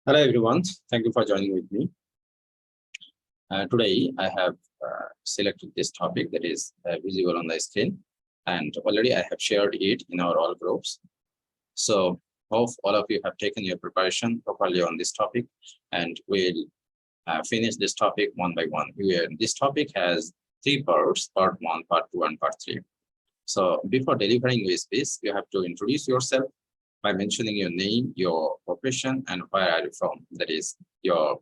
Hello everyone, thank you for joining with me. Today I have selected this topic that is visible on the screen, and already I have shared it in our all groups. So hope all of you have taken your preparation properly on this topic, and we'll finish this topic one by one. This topic has 3 parts, part 1, part 2, and part 3. So before delivering your speech, you have to introduce yourself by mentioning your name, your profession, and where are you from. That is your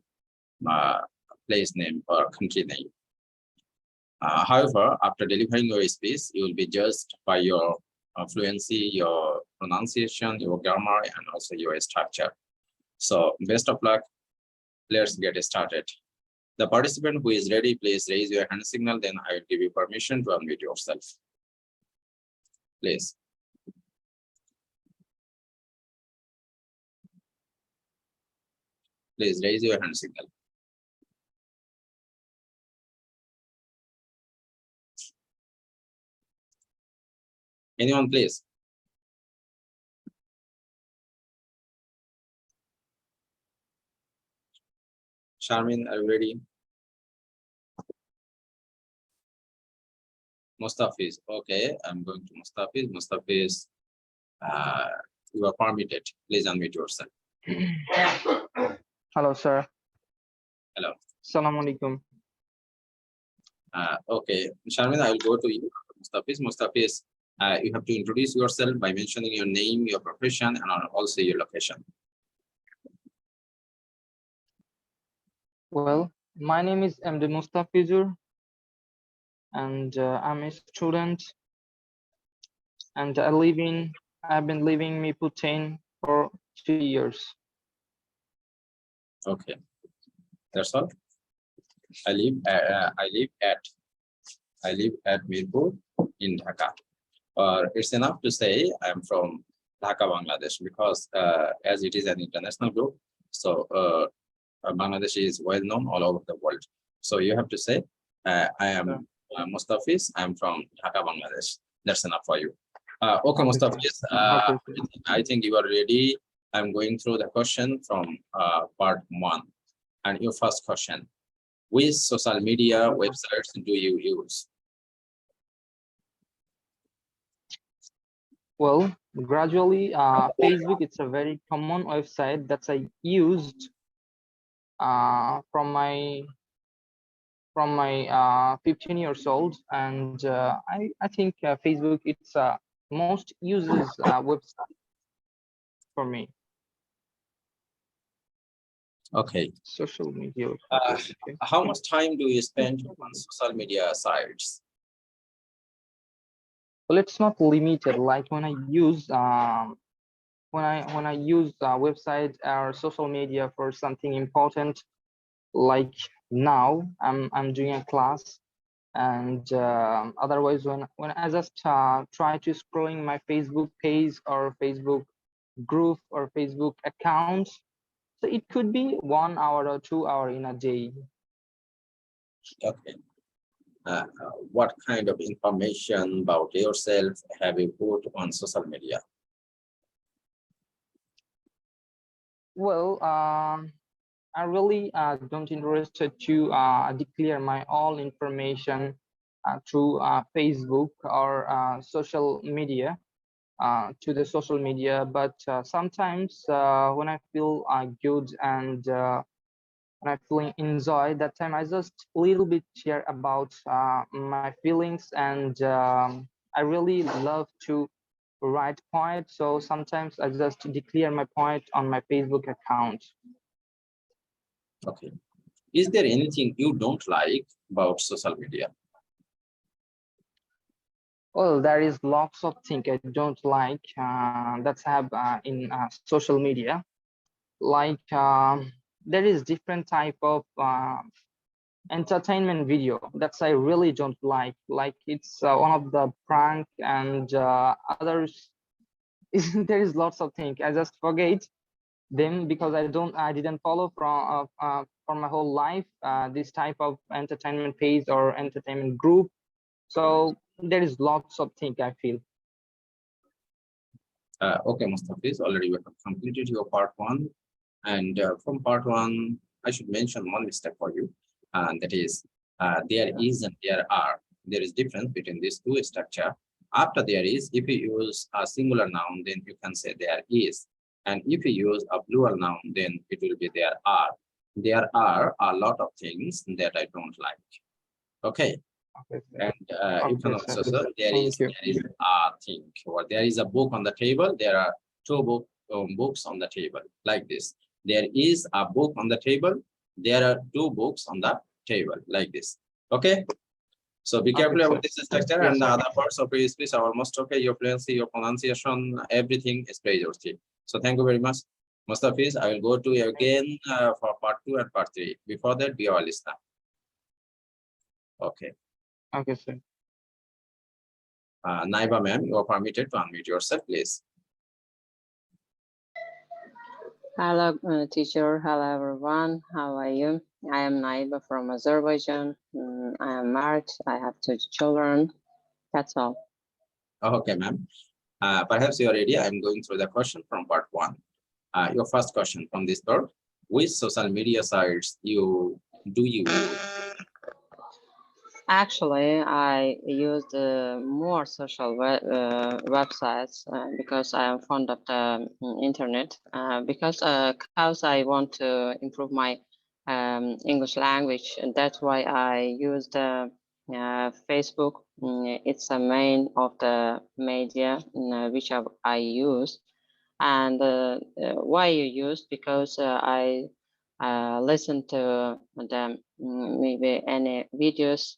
place name or country name. However, after delivering your speech, you will be judged by your fluency, your pronunciation, your grammar, and also your structure. So best of luck. Let's get started. The participant who is ready, please raise your hand signal, then I will give you permission to unmute yourself. Please. Please raise your hand signal. Anyone, please? Sharmin, are you ready? Mustafiz, okay, I'm going to Mustafiz. Mustafiz, you are permitted. Please unmute yourself. Hello, sir. Hello. Assalamu alaikum. Okay, Sharmin, I will go to you. Mustafiz, you have to introduce yourself by mentioning your name, your profession, and also your location. Well, my name is MD Mustafizur, and I'm a student, and I've been living in Putain for 3 years. Okay, that's all. I live at Mirpur in Dhaka. It's enough to say I'm from Dhaka, Bangladesh, because as it is an international group, so Bangladesh is well known all over the world. So you have to say, I am Mustafiz, I'm from Dhaka, Bangladesh. That's enough for you. Okay, Mustafiz, I think you are ready. I'm going through the question from part 1. And your first question, which social media websites do you use? Well, gradually, Facebook, it's a very common website that I used from my 15 years old, and I think Facebook, it's most uses website for me. Okay. Social media. Okay. How much time do you spend on social media sites? Well, it's not limited. Like when I use when I use website or social media for something important, like now I'm doing a class, and otherwise when I just try to scrolling my Facebook page or Facebook group or Facebook account, so it could be 1 hour or 2 hours in a day. Okay. What kind of information about yourself have you put on social media? Well, I really don't interested to declare my all information through Facebook or social media to the social media, but sometimes when I feel good and when I feeling enjoy, that time I just a little bit share about my feelings, and I really love to write point, so sometimes I just declare my point on my Facebook account. Okay. Is there anything you don't like about social media? Well, there is lots of things I don't like that's have in social media. Like there is different type of entertainment video that's I really don't like. Like it's one of the prank and others. There is lots of things I just forget them because I didn't follow from my whole life this type of entertainment page or entertainment group. So there is lots of things I feel. Okay, Mustafiz, already you have completed your part 1. And from part one, I should mention one mistake for you, and that is there is and there are. There is difference between these two structure. After there is, if you use a singular noun, then you can say there is. And if you use a plural noun, then it will be there are. There are a lot of things that I don't like. Okay. Okay, sir. And you can Okay, sir. also say there Thank is you. a thing, or there is a book on the table. There are two books on the table, like this. There is a book on the table. There are two books on the table, like this. Okay. So be careful Okay, about sir. this structure, Yes, and the sir. other parts of your speech are almost okay. Your fluency, your pronunciation, everything is praiseworthy. So thank you very much. Mustafiz, I will go to you again for part 2 and part 3. Before that, be our listener. Okay. Okay, sir. Naiba ma'am, you are permitted to unmute yourself, please. Hello, teacher. Hello, everyone. How are you? I am Naiba from Azerbaijan. I am married. I have 2 children. That's all. Okay, ma'am. Perhaps you are ready. I'm going through the question from part 1. Your first question from this part: which social media sites do you use? Actually, I use more social websites because I am fond of the internet. Because I want to improve my English language, and that's why I use the Facebook. It's a main of the media which I use. And why you use? Because I listen to them, maybe any videos,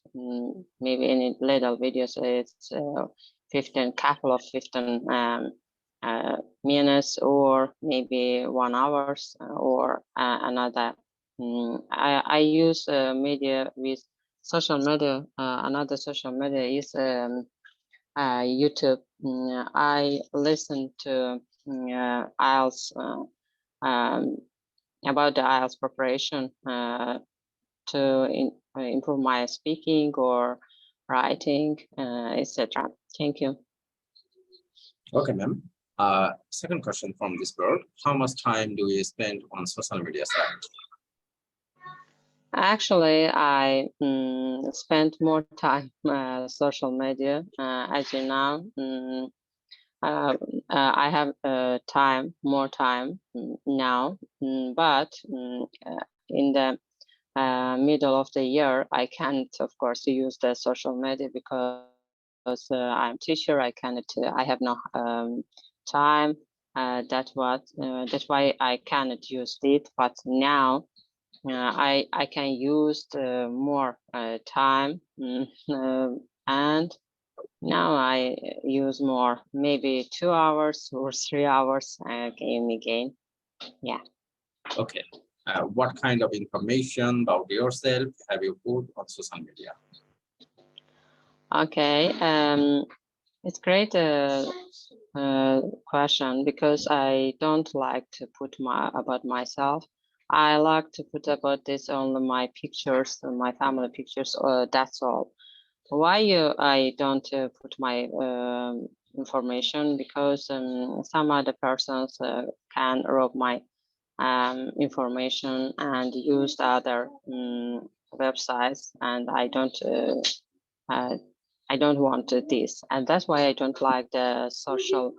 maybe any little videos. It's 15 couple of 15 minutes, or maybe 1 hours, or another. I use media with social media. Another social media is YouTube. I listen to IELTS, about the IELTS preparation to improve my speaking or writing, etc. Thank you. Okay, ma'am. Second question from this bird: how much time do you spend on social media sites? Actually, I spent more time social media. As you know, I have more time now, but in the middle of the year, I can't, of course, use the social media because I'm teacher. I cannot. I have no time. That's why I cannot use it. But now I can use more time, and now I use more, maybe 2 hours or 3 hours again. Yeah. Okay. What kind of information about yourself have you put on social media? Okay. It's great question, because I don't like to put about myself. I like to put about this only my pictures, my family pictures. That's all. Why I don't put my information? Because some other persons can rob my information and use the other websites, and I don't want this, and that's why I don't like the social.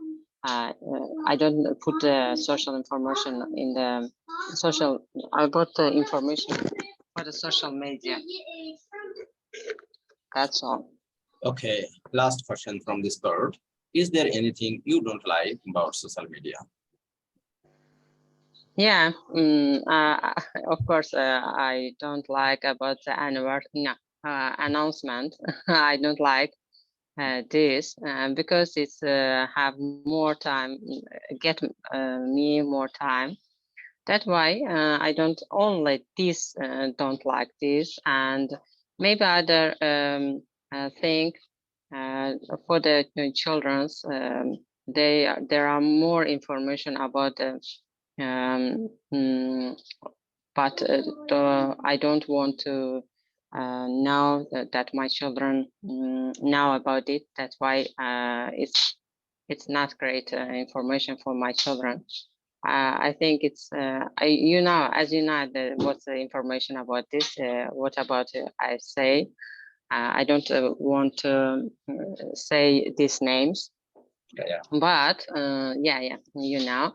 I don't put the social information in the social. I got the information for the social media. That's all. Okay. Last question from this bird: is there anything you don't like about social media? Yeah, of course, I don't like about the announcement. I don't like this because it's have more time, get me more time. That's why I don't only this don't like this, and maybe other thing for the children's. There are more information about the but I don't want to know that my children know about it. That's why it's not great information for my children. I think it's as you know, what's the information about this? What about I say? I don't want to say these names, but you know,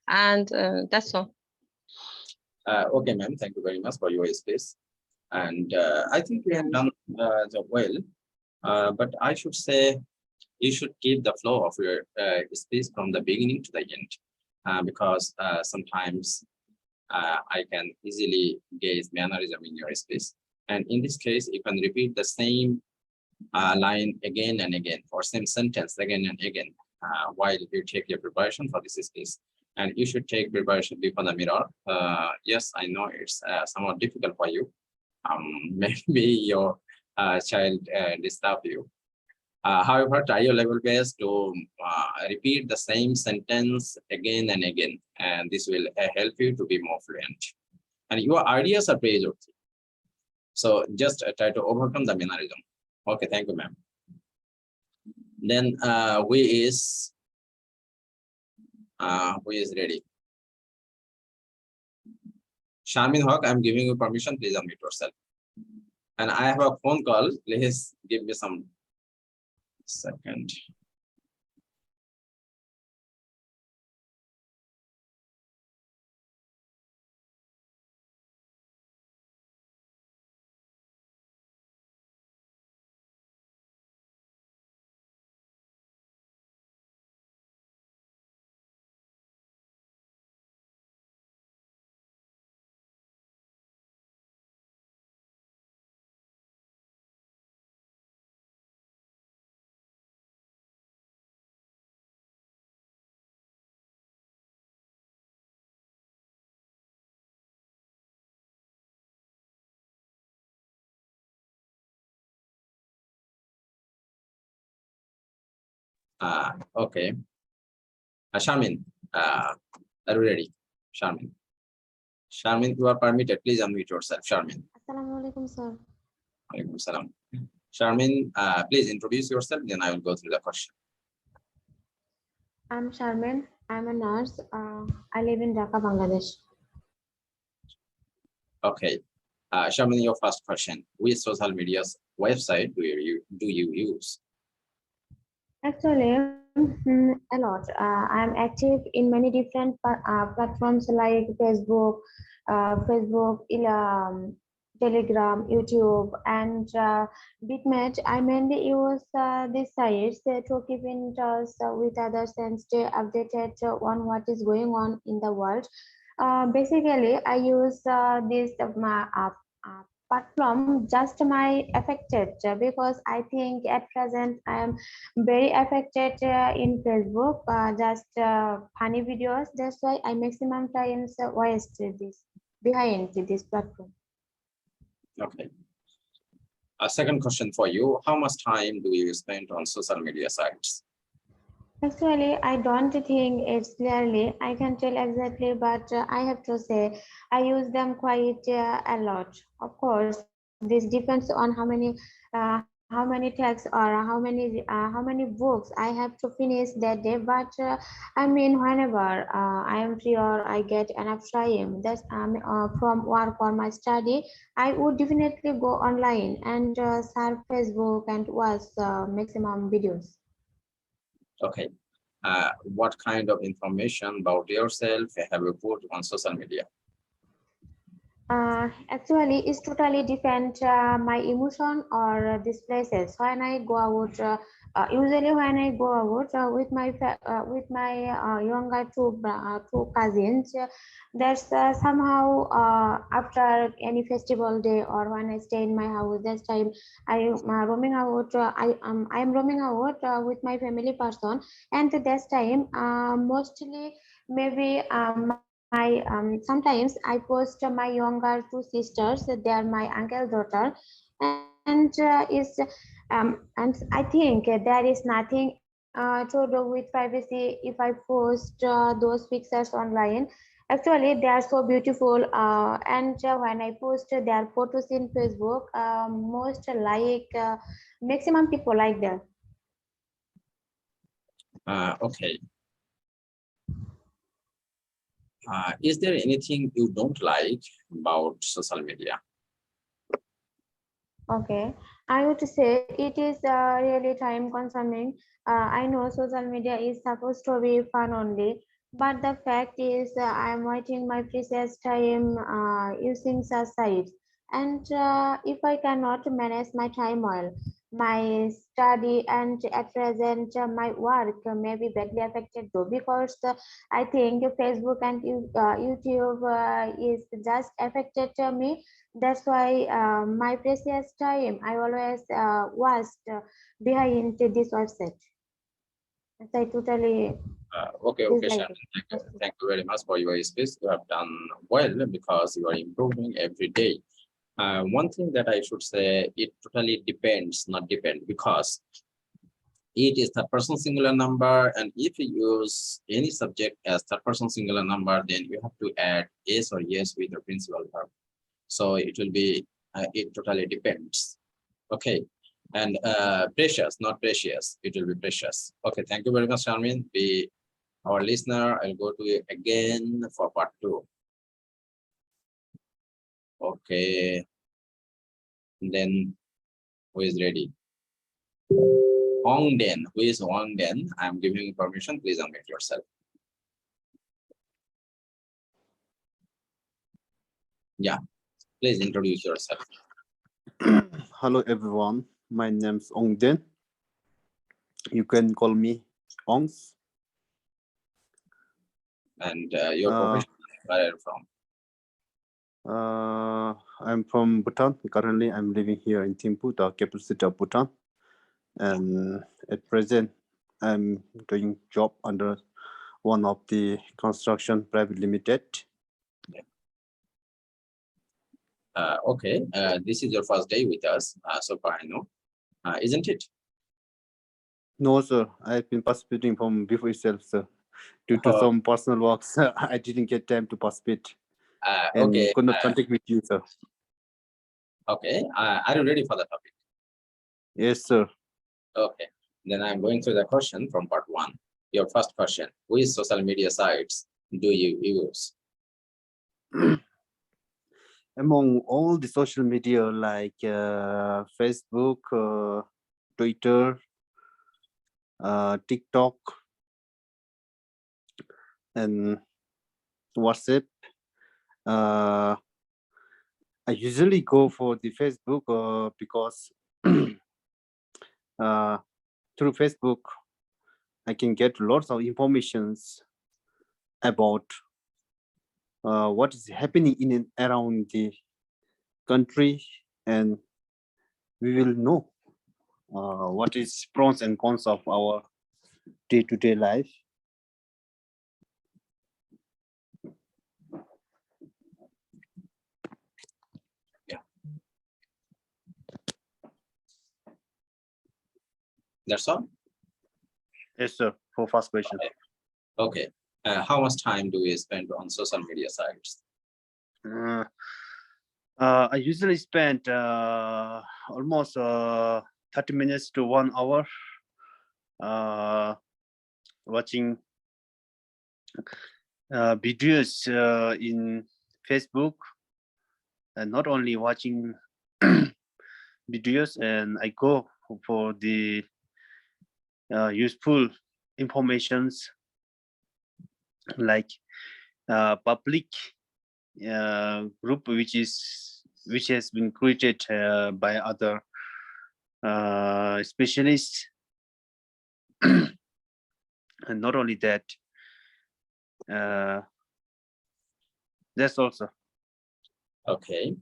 and that's all. Okay, ma'am. Thank you very much for your space. And I think we have done the well. But I should say you should keep the flow of your speech from the beginning to the end, because sometimes I can easily gauge mannerism in your speech. And in this case, you can repeat the same line again and again, or same sentence again and again, while you take your preparation for this speech. And you should take preparation before the mirror. Yes, I know it's somewhat difficult for you. Maybe your child disturb you. However, try your level best to repeat the same sentence again and again, and this will help you to be more fluent. And your ideas are praiseworthy. So just try to overcome the mannerism. Okay, thank you, ma'am. Then who is ready? Shamin Haq, I'm giving you permission. Please unmute yourself. And I have a phone call. Please give me some second. Okay. Shamin, are you ready? Shamin. Shamin, you are permitted. Please unmute yourself. Shamin. Assalamualaikum, sir. Alaikum salam. Shamin, please introduce yourself, then I will go through the question. I'm Sharmin. I'm a nurse. I live in Dhaka, Bangladesh. Okay. Shamin, your first question. Which social media's website do you use? Actually, a lot. I'm active in many different platforms like Facebook, Telegram, YouTube, and Bitmatch. I mainly use these sites to keep in touch with others and stay updated on what is going on in the world. Basically, I use this platform just my affected because I think at present I am very affected in Facebook, just funny videos. That's why I maximum times waste this behind this platform. Okay. A second question for you. How much time do you spend on social media sites? Actually, I don't think it's clearly. I can tell exactly, but I have to say I use them quite a lot. Of course, this depends on how many texts or how many books I have to finish that day. But I mean, whenever I am free or I get enough time, that's from work or my study, I would definitely go online and surf Facebook and watch maximum videos. Okay. What kind of information about yourself have you put on social media? Actually, it's totally different my emotion or these places. When I go out, usually when I go out with my younger two cousins, that's somehow after any festival day or when I stay in my house. That time I am roaming out. I am roaming out with my family person, and this time mostly maybe sometimes I post my younger two sisters. They are my uncle's daughter, and and I think there is nothing to do with privacy if I post those pictures online. Actually, they are so beautiful, and when I post their photos in Facebook, most maximum people like them. Okay. Is there anything you don't like about social media? Okay, I would say it is really time consuming. I know social media is supposed to be fun only, but the fact is I am wasting my precious time using such sites. And if I cannot manage my time well, my study and at present my work may be badly affected too, because I think Facebook and YouTube is just affected me. That's why my precious time I always was behind this website. So I totally Okay, dislike Sharon. it. Thank you very much for your speech. You have done well because you are improving every day. One thing that I should say, it totally depends, not depend, because it is third person singular number, and if you use any subject as third person singular number, then you have to add is or yes with the principal verb. So it will be, it totally depends. Okay. And precious, not precious, it will be precious. Okay, thank you very much, Sharmin. Our listener, I'll go to you again for part 2. Okay. Then who is ready? Ongden. Who is Ongden? I'm giving you permission. Please unmute yourself. Yeah, please introduce yourself. Hello everyone, my name's Ongden. You can call me Ongs. And your profession, where are you from? I'm from Bhutan. Currently, I'm living here in Thimphu, the capital city of Bhutan. And at present, I'm doing job under one of the construction private limited. Okay, this is your first day with us, so far I know, isn't it? No, sir. I've been participating from before itself, sir. Due to some personal works, I didn't get time to participate. And Okay. could not contact with you, sir. Okay, are you ready for the topic? Yes, sir. Okay, then I'm going through the question from part 1. Your first question: which social media sites do you use? Among all the social media like Facebook, Twitter, TikTok, and WhatsApp, I usually go for the Facebook because through Facebook, I can get lots of informations about what is happening in and around the country, and we will know what is pros and cons of our day-to-day life. That's all? Yes, sir. For first question. Okay. How much time do you spend on social media sites? I usually spend almost 30 minutes to 1 hour watching videos in Facebook, and not only watching videos, and I go for the useful informations like public group which has been created by other specialists. And not only that, that's also. Okay.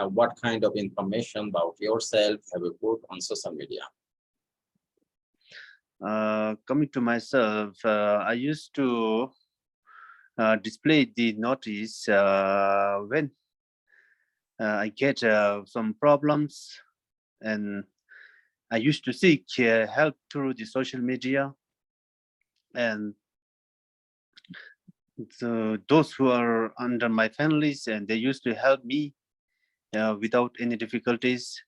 What kind of information about yourself have you put on social media? Coming to myself, I used to display the notice when I get some problems, and I used to seek help through the social media. And so those who are under my families, and they used to help me without any difficulties.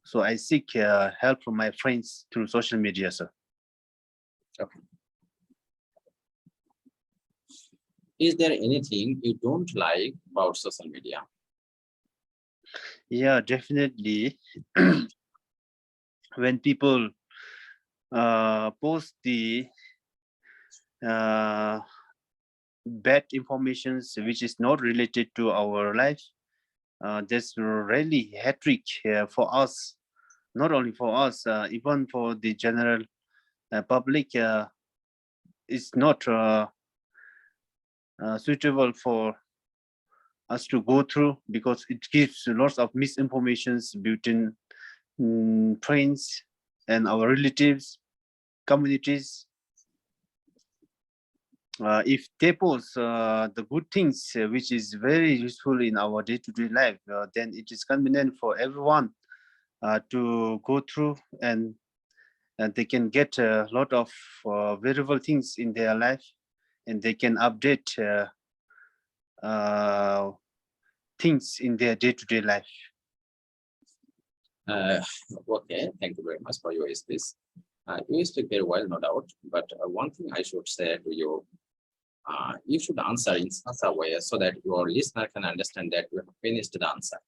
So I seek help from my friends through social media, sir. Okay. Is there anything you don't like about social media? Yeah, definitely. When people post the bad informations which is not related to our life, that's really hatred for us. Not only for us, even for the general public, it's not suitable for us to go through, because it gives lots of misinformations between friends and our relatives, communities. If they post the good things which is very useful in our day-to-day life, then it is convenient for everyone to go through, and they can get a lot of valuable things in their life, and they can update things in their day-to-day life. Okay, thank you very much for your speech. You speak very well, no doubt, but one thing I should say to you, you should answer in such a way so that your listener can understand that you have finished the answer.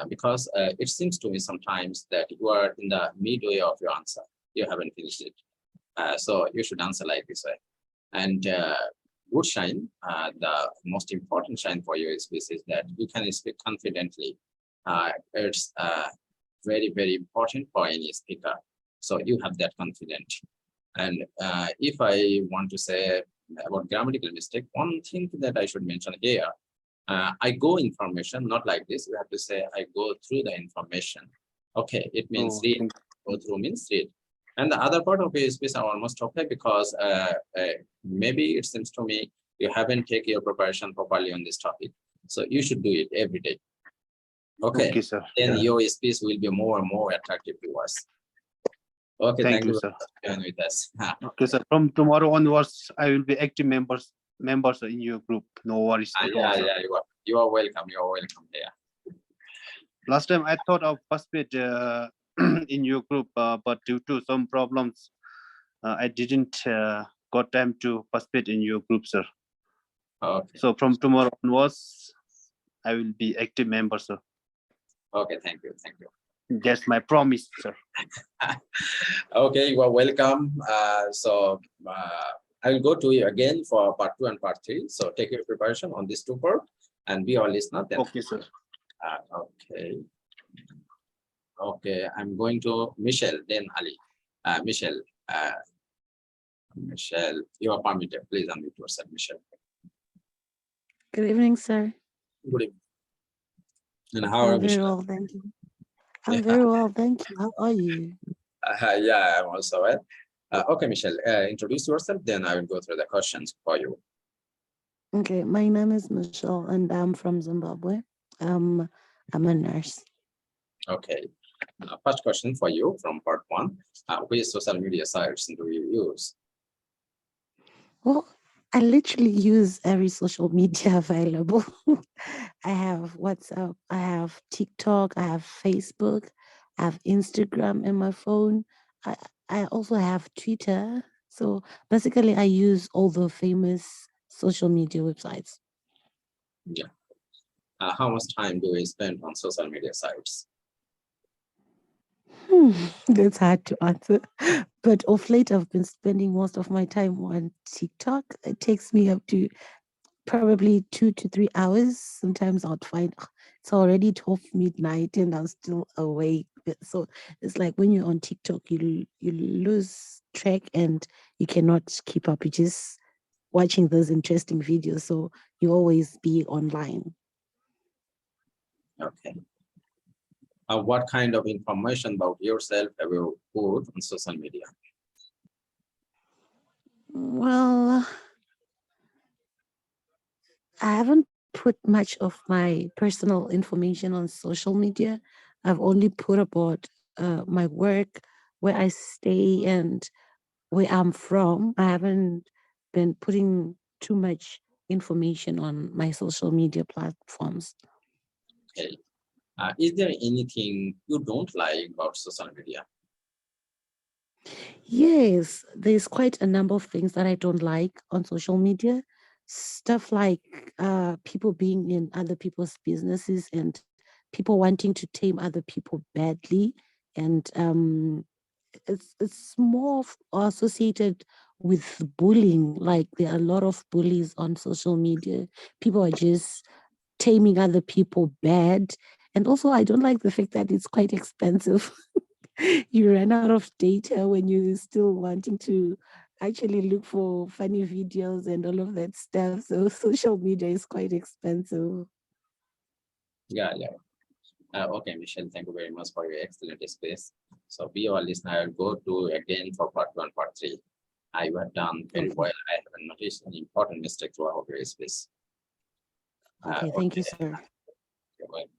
Because it seems to me sometimes that you are in the midway of your answer. You haven't finished it. So you should answer like this way. And good sign, the most important sign for your speech is that you can speak confidently. It's very, very important for any speaker. So you have that confidence. And if I want to say about grammatical mistake, one thing that I should mention here, I go information, not like this. You have to say, I go through the information. Okay, it means read. Go through means read. And the other part of your speech are almost okay, because maybe it seems to me you haven't taken your preparation properly on this topic. So you should do it every day. Okay, sir. Then your speech will be more and more attractive to us. Okay, Thank you, sir. for being with us. Okay, sir. From tomorrow onwards, I will be active members in your group. No worries at all, sir. Yeah, you are welcome. You are welcome there. Last time I thought of participate in your group, but due to some problems, I didn't got time to participate in your group, sir. Okay. So from tomorrow onwards, I will be active member, sir. Okay, thank you. That's my promise, sir. Okay, you are welcome. I will go to you again for part 2 and part 3. So take your preparation on this 2 part and be our listener. Then. Okay, sir. Okay, I'm going to Michelle, then Ali. Michelle, you are permitted. Please unmute yourself, Michelle. Good evening, sir. Good evening. And how are you? Very well, thank you. I'm very well, thank you. How are you? Yeah, I'm also well. Okay, Michelle, introduce yourself, then I will go through the questions for you. Okay, my name is Michelle and I'm from Zimbabwe. I'm a nurse. Okay. First question for you from part 1. Which social media sites do you use? Well, I literally use every social media available. I have WhatsApp, I have TikTok, I have Facebook, I have Instagram in my phone. I also have Twitter. So basically, I use all the famous social media websites. Yeah. How much time do you spend on social media sites? That's hard to answer. But of late, I've been spending most of my time on TikTok. It takes me up to probably 2 to 3 hours. Sometimes I'll find it's already 12 midnight and I'm still awake. So it's like when you're on TikTok, you lose track and you cannot keep up. You're just watching those interesting videos. So you always be online. Okay. What kind of information about yourself have you put on social media? Well, I haven't put much of my personal information on social media. I've only put about my work, where I stay, and where I'm from. I haven't been putting too much information on my social media platforms. Okay. Is there anything you don't like about social media? Yes, there's quite a number of things that I don't like on social media. stuff like people being in other people's businesses and people wanting to tame other people badly, and it's more associated with bullying. Like there are a lot of bullies on social media. People are just taming other people bad. And also, I don't like the fact that it's quite expensive. You run out of data when you're still wanting to actually look for funny videos and all of that stuff. So social media is quite expensive. Yeah. Okay, Michelle, thank you very much for your excellent space. So be our listener, I'll go to again for part 1, part 3. You have done very Okay. well. I haven't noticed any important mistake throughout your space. Okay, thank you, sir. You're welcome.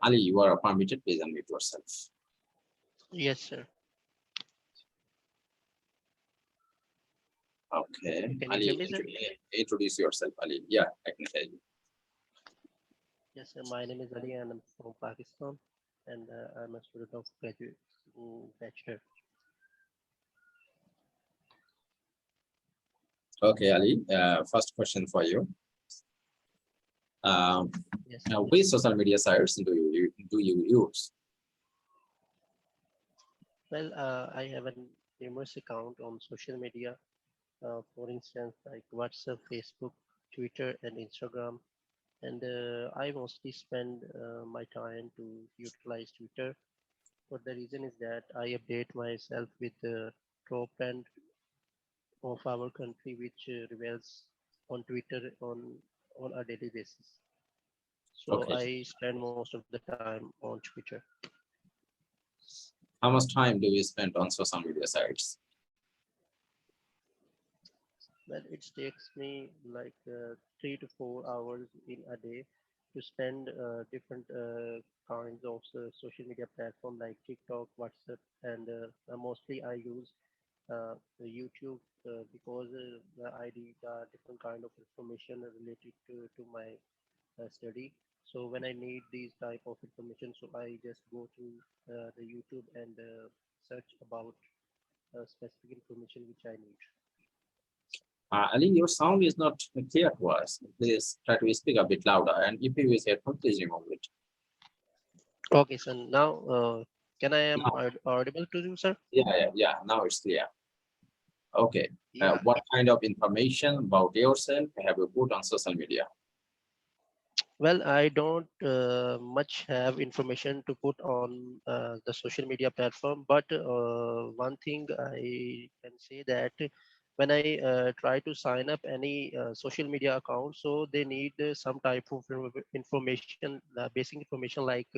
Ali, you are permitted, please unmute yourself. Yes, sir. Okay, Can you Ali, hear me, sir? introduce yourself, Ali. Yeah, I can hear you. Yes, sir. My name is Ali and I'm from Pakistan, and I'm a student of graduate bachelor. Okay, Ali, first question for you. Yes. Which social media sites do you use? Well, I have a numerous account on social media. For instance, like WhatsApp, Facebook, Twitter, and Instagram. And I mostly spend my time to utilize Twitter. But the reason is that I update myself with the top trend of our country, which reveals on Twitter on a daily basis. So Okay. I spend most of the time on Twitter. How much time do you spend on social media sites? Well, it takes me like 3 to 4 hours in a day to spend different kinds of social media platform like TikTok, WhatsApp, and mostly I use the YouTube because I need different kind of information related to my study. So when I need these type of information, so I just go to the YouTube and search about specific information which I need. Ali, your sound is not clear to us. Please try to speak a bit louder, and if you use headphone, please remove it. Okay, so now can I am Now. audible to you, sir? Yeah. Now it's clear. Okay. Yeah. What kind of information about yourself have you put on social media? Well, I don't much have information to put on the social media platform, but one thing I can say that when I try to sign up any social media account, so they need some type of information, basic information like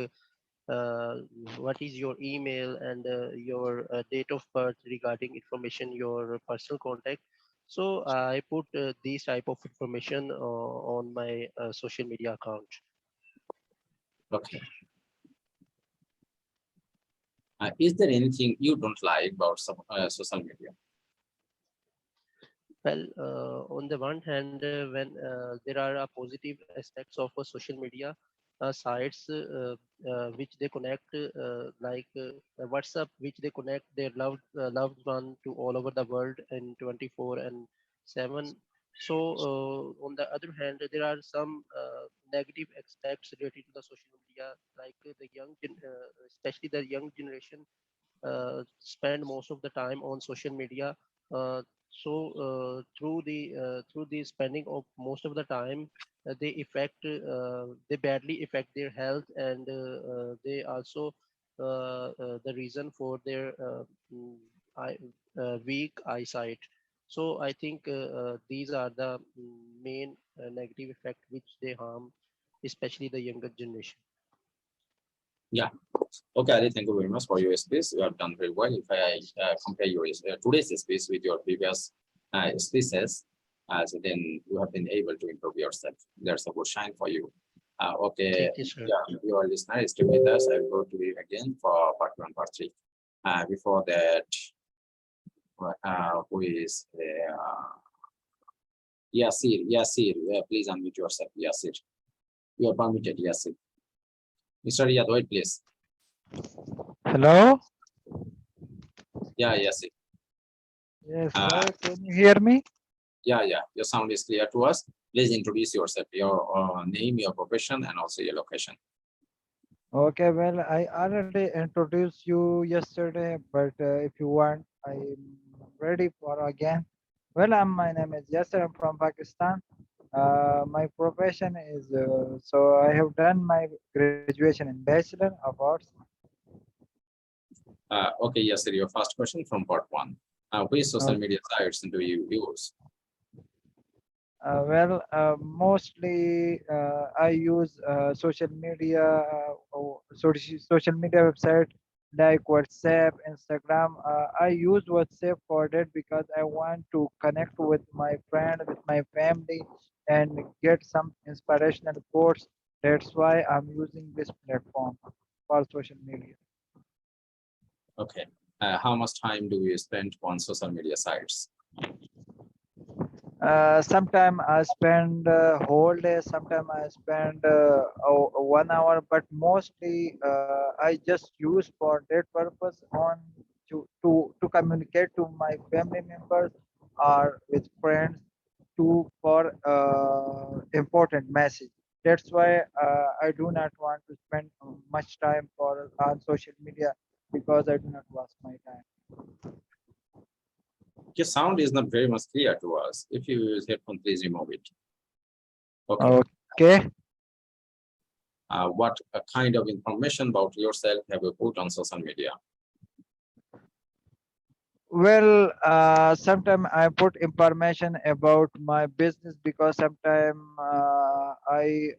what is your email and your date of birth regarding information, your personal contact. So I put these type of information on my social media account. Okay. Is there anything you don't like about social media? Well, on the one hand, when there are positive aspects of social media sites which they connect, like WhatsApp, which they connect their loved one to all over the world in 24 and 7. So, on the other hand, there are some negative aspects related to the social media, like the especially the young generation spend most of the time on social media. Through the spending of most of the time, they badly affect their health, and they also the reason for their eye, weak eyesight. So I think these are the main negative effect which they harm, especially the younger generation. Yeah. Okay, Ali, thank you very much for your space. You have done very well. If I compare your today's space with your previous spaces, so then you have been able to improve yourself. There's a good shine for you. Okay, Thank you, sir. yeah, your listener is still with us. I'll go to you again for part 1, part 3. Before that, who is Yasir? Yasir, please unmute yourself. Yasir, you are permitted. Yasir, Mr. Riyad, wait, please. Hello. Yeah, Yasir. Yes, Uh, sir. Can you hear me? Yeah, your sound is clear to us. Please introduce yourself, your name, your profession, and also your location. Okay, well, I already introduced you yesterday, but if you want, I'm ready for again. Well, my name is Yasser. I'm from Pakistan. My profession is so I have done my graduation in Bachelor of Arts. Okay, yes, sir. Your first question from part one. Which social media sites do you use? Mostly I use social media website like WhatsApp, Instagram. I use WhatsApp for that because I want to connect with my friend, with my family, and get some inspirational quotes. That's why I'm using this platform for social media. Okay. How much time do you spend on social media sites? Sometime I spend whole day, sometime I spend 1 hour, but mostly I just use for that purpose on to communicate to my family members or with friends to for important message. That's why I do not want to spend much time for on social media because I do not waste my time. Your sound is not very much clear to us. If you use headphone, please remove it. Okay. Okay. What kind of information about yourself have you put on social media? Well, sometimes I put information about my business because sometimes I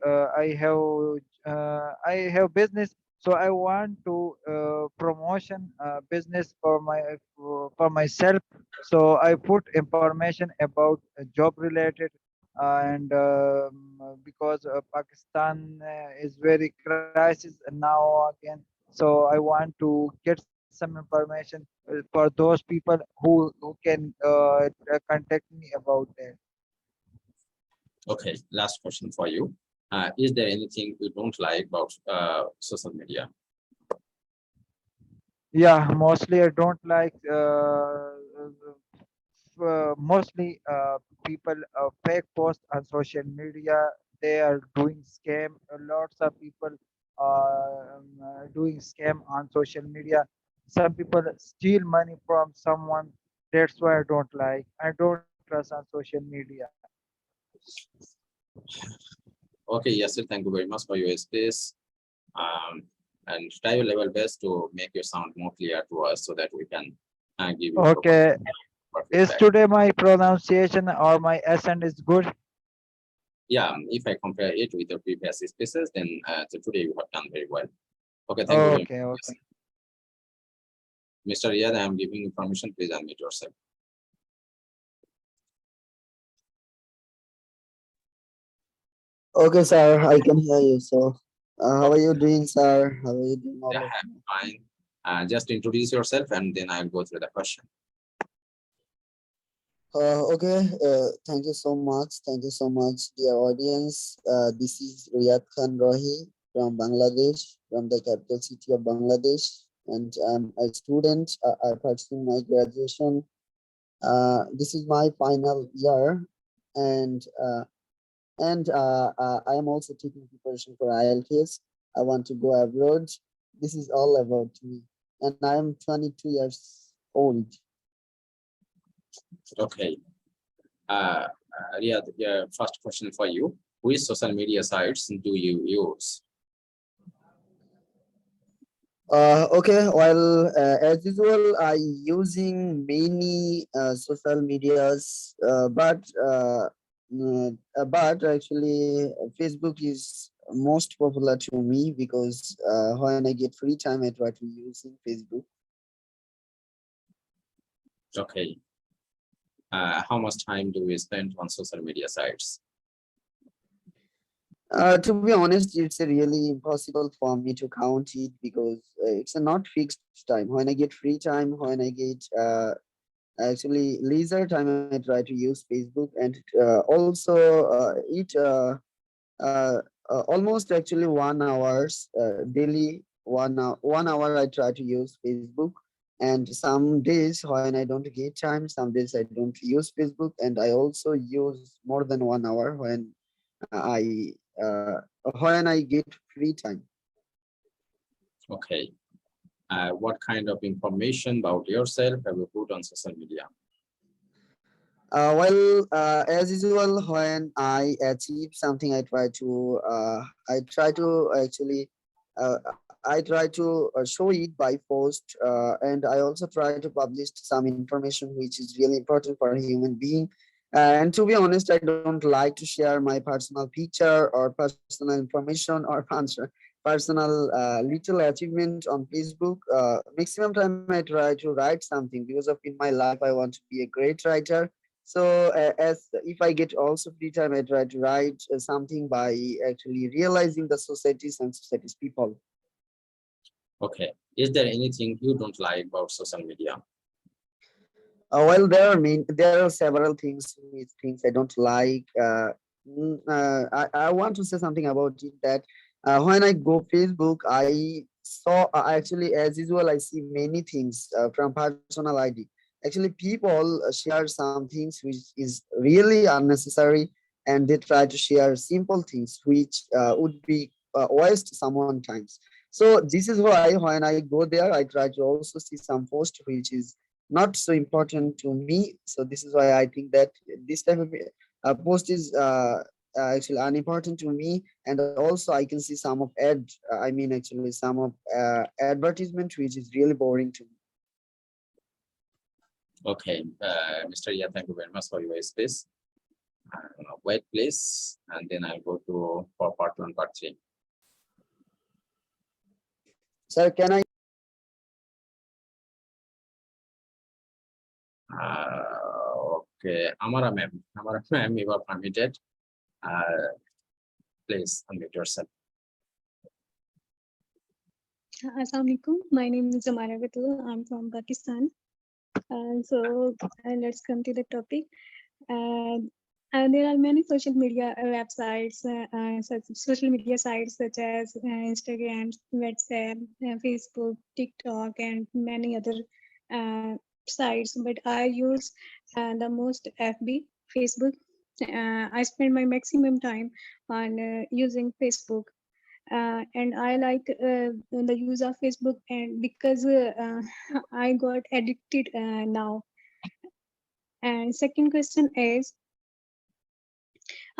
have business, so I want to promotion business for myself. So I put information about job related, and because Pakistan is very crisis now again, so I want to get some information for those people who can contact me about that. Okay, last question for you. Is there anything you don't like about social media? Yeah, mostly I don't like mostly people fake post on social media. They are doing scam. Lots of people doing scam on social media. Some people steal money from someone. That's why I don't like. I don't trust on social media. Okay, yes, sir. Thank you very much for your space. And try your level best to make your sound more clear to us so that we can give you Okay. proper Is feedback. today my pronunciation or my accent is good? Yeah, if I compare it with the previous spaces, then so today you have done very well. Okay, thank you very much. Okay, okay. Mr. Riyad, I am giving you permission. Please unmute yourself. Okay, sir, I can hear you. So, how are you doing, sir? How are you doing? All Yeah, of I'm fine. Just introduce yourself and then I'll go through the question. Okay, thank you so much. Thank you so much, dear audience. This is Riyad Khan Rohi from Bangladesh, from the capital city of Bangladesh, and I'm a student. I pursuing my graduation. This is my final year, and I am also taking preparation for IELTS. I want to go abroad. This is all about me, and I am 22 years old. Okay. Riyad, yeah, first question for you. Which social media sites do you use? Okay, well, as usual, I using many social medias, but actually Facebook is most popular to me because when I get free time, I try to using Facebook. Okay. How much time do we spend on social media sites? To be honest, it's really impossible for me to count it because it's a not fixed time. When I get free time, when I get actually leisure time, I try to use Facebook, and also almost actually 1 hours daily. 1 hour, 1 hour I try to use Facebook, And some days when I don't get time, some days I don't use Facebook, and I also use more than 1 hour I uh, when I get free time. Okay. What kind of information about yourself have you put on social media? As usual, when I achieve something, I try to actually, I try to show it by post, and I also try to publish some information which is really important for a human being. And to be honest, I don't like to share my personal picture or personal information or personal little achievement on Facebook. Maximum time I try to write something because of in my life I want to be a great writer. So as if I get also free time, I try to write something by actually realizing the societies and societies people. Okay. Is there anything you don't like about social media? Well, there are several things I don't like. I want to say something about it that when I go Facebook, I saw actually as usual I see many things from personal ID. Actually, people share some things which is really unnecessary, and they try to share simple things which would be waste someone times. So this is why when I go there, I try to also see some post which is not so important to me. So this is why I think that this type of post is actually unimportant to me. And also I can see some of actually some of advertisement which is really boring to me. Okay, Mr. Yeah, thank you very much for your space. Wait, please, and then I'll go to for part 1, part 3. Sir, can I? Okay, Amara ma'am, you are permitted. Please unmute yourself. Assalamualaikum. My name is Amara Batul. I'm from Pakistan. So let's come to the topic. There are many social media websites, social media sites such as Instagram, WhatsApp, Facebook, TikTok, and many other sites. But I use the most FB, Facebook. I spend my maximum time on using Facebook. And I like the use of Facebook, and because I got addicted now. And second question is,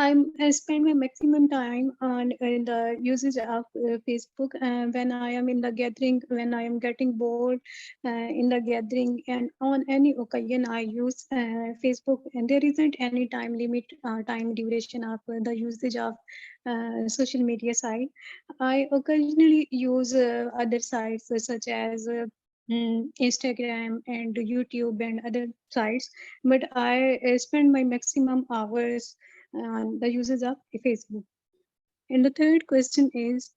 I spend my maximum time on the usage of Facebook when I am in the gathering, when I am getting bored in the gathering, and on any occasion I use Facebook. And there isn't any time limit, time duration of the usage of social media site. I occasionally use other sites such as Instagram and YouTube and other sites, but I spend my maximum hours on the usage of Facebook. And the third question is,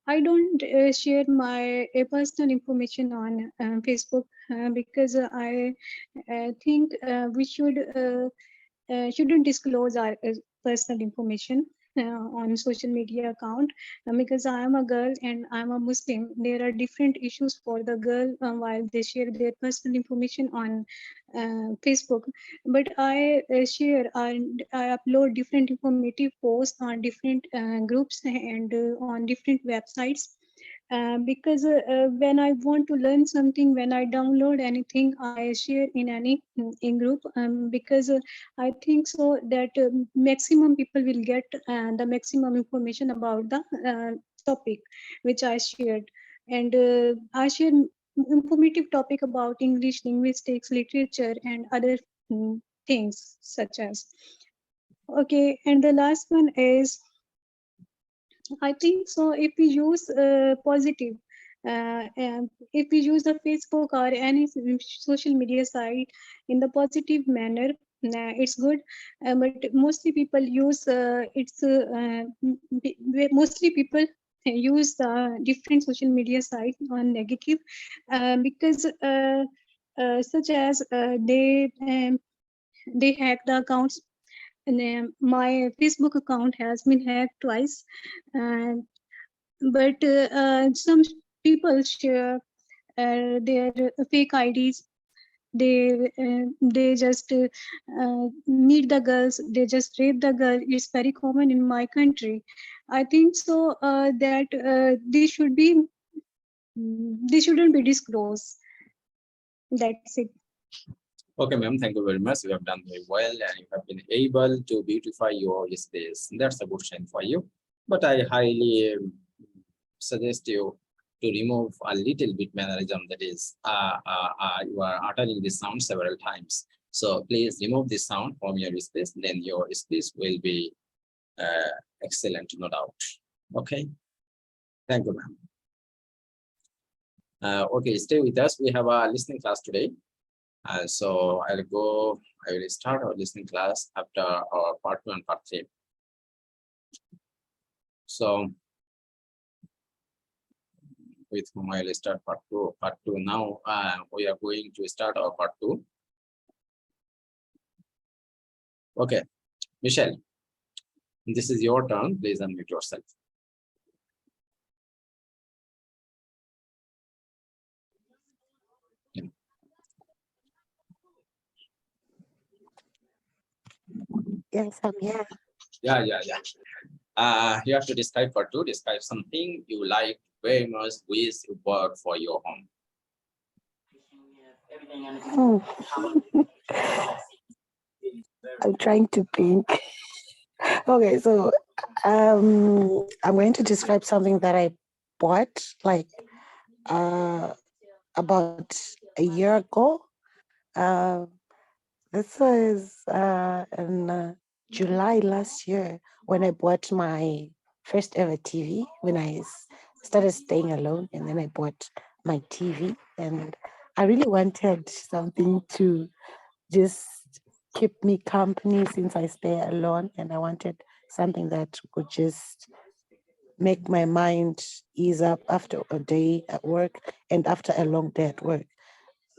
I don't share my personal information on Facebook because I think we shouldn't disclose our personal information on social media account because I am a girl and I'm a Muslim. There are different issues for the girl while they share their personal information on Facebook. But I share and I upload different informative posts on different groups and on different websites. Because when I want to learn something, when I download anything, I share in any in group because I think so that maximum people will get the maximum information about the topic which I shared. And I share informative topic about English, linguistics, literature, and other things such as. Okay, and the last one is, I think so. If we use positive, and if we use the Facebook or any social media site in the positive manner, it's good. But mostly people use mostly people use different social media sites on negative because such as they hack the accounts. And my Facebook account has been hacked twice, and but some people share their fake IDs. They just meet the girls, they just rape the girl. It's very common in my country. I think so that this shouldn't be disclosed. That's it. Okay, ma'am, thank you very much. You have done very well and you have been able to beautify your space. That's a good sign for you. But I highly suggest you to remove a little bit mannerism, that is, you are uttering this sound several times. So please remove this sound from your space, then your space will be excellent, no doubt. Okay, thank you, ma'am. Okay, stay with us. We have a listening class today. So I will start our listening class after our part 2 and part 3. So with whom I will start part 2. Part 2 now, we are going to start our part 2. Okay, Michelle, this is your turn. Please unmute yourself. Yes, I'm here. Yeah. You have to describe part 2. Describe something you like very much with you bought for your home. I'm trying to think. Okay, so I'm going to describe something that I bought like about a year ago. This was in July last year when I bought my first ever TV, when I started staying alone, and then I bought my TV, and I really wanted something to just keep me company since I stay alone, and I wanted something that would just make my mind ease up after a day at work and after a long day at work.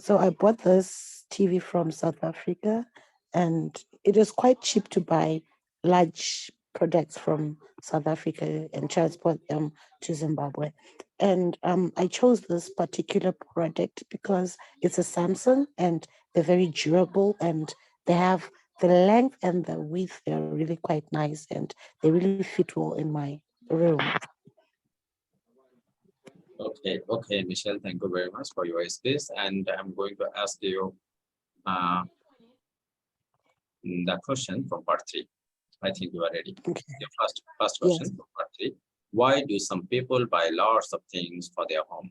So I bought this TV from South Africa, and it was quite cheap to buy large products from South Africa and transport them to Zimbabwe. And I chose this particular product because it's a Samsung and they're very durable, and they have the length and the width, they're really quite nice, and they really fit well in my room. Okay, Michelle, thank you very much for your space. And I'm going to ask you the question from part 3. I think you are ready. Okay. Your first question Yes. from part 3. Why do some people buy lots of things for their home?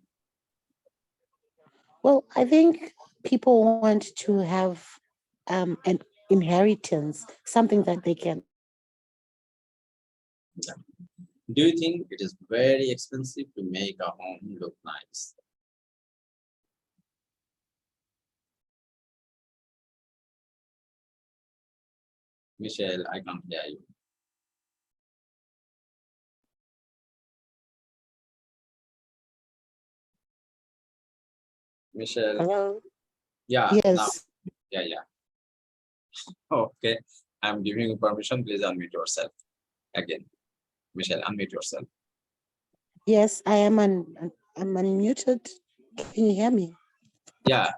Well, I think people want to have an inheritance, something that they can. Do you think it is very expensive to make a home look nice? Michelle, I can't hear you. Michelle, Hello? yeah, now, Yes. yeah. Okay, I'm giving you permission. Please unmute yourself again. Michelle, unmute yourself. Yes, I'm unmuted. Can you hear me? Yeah,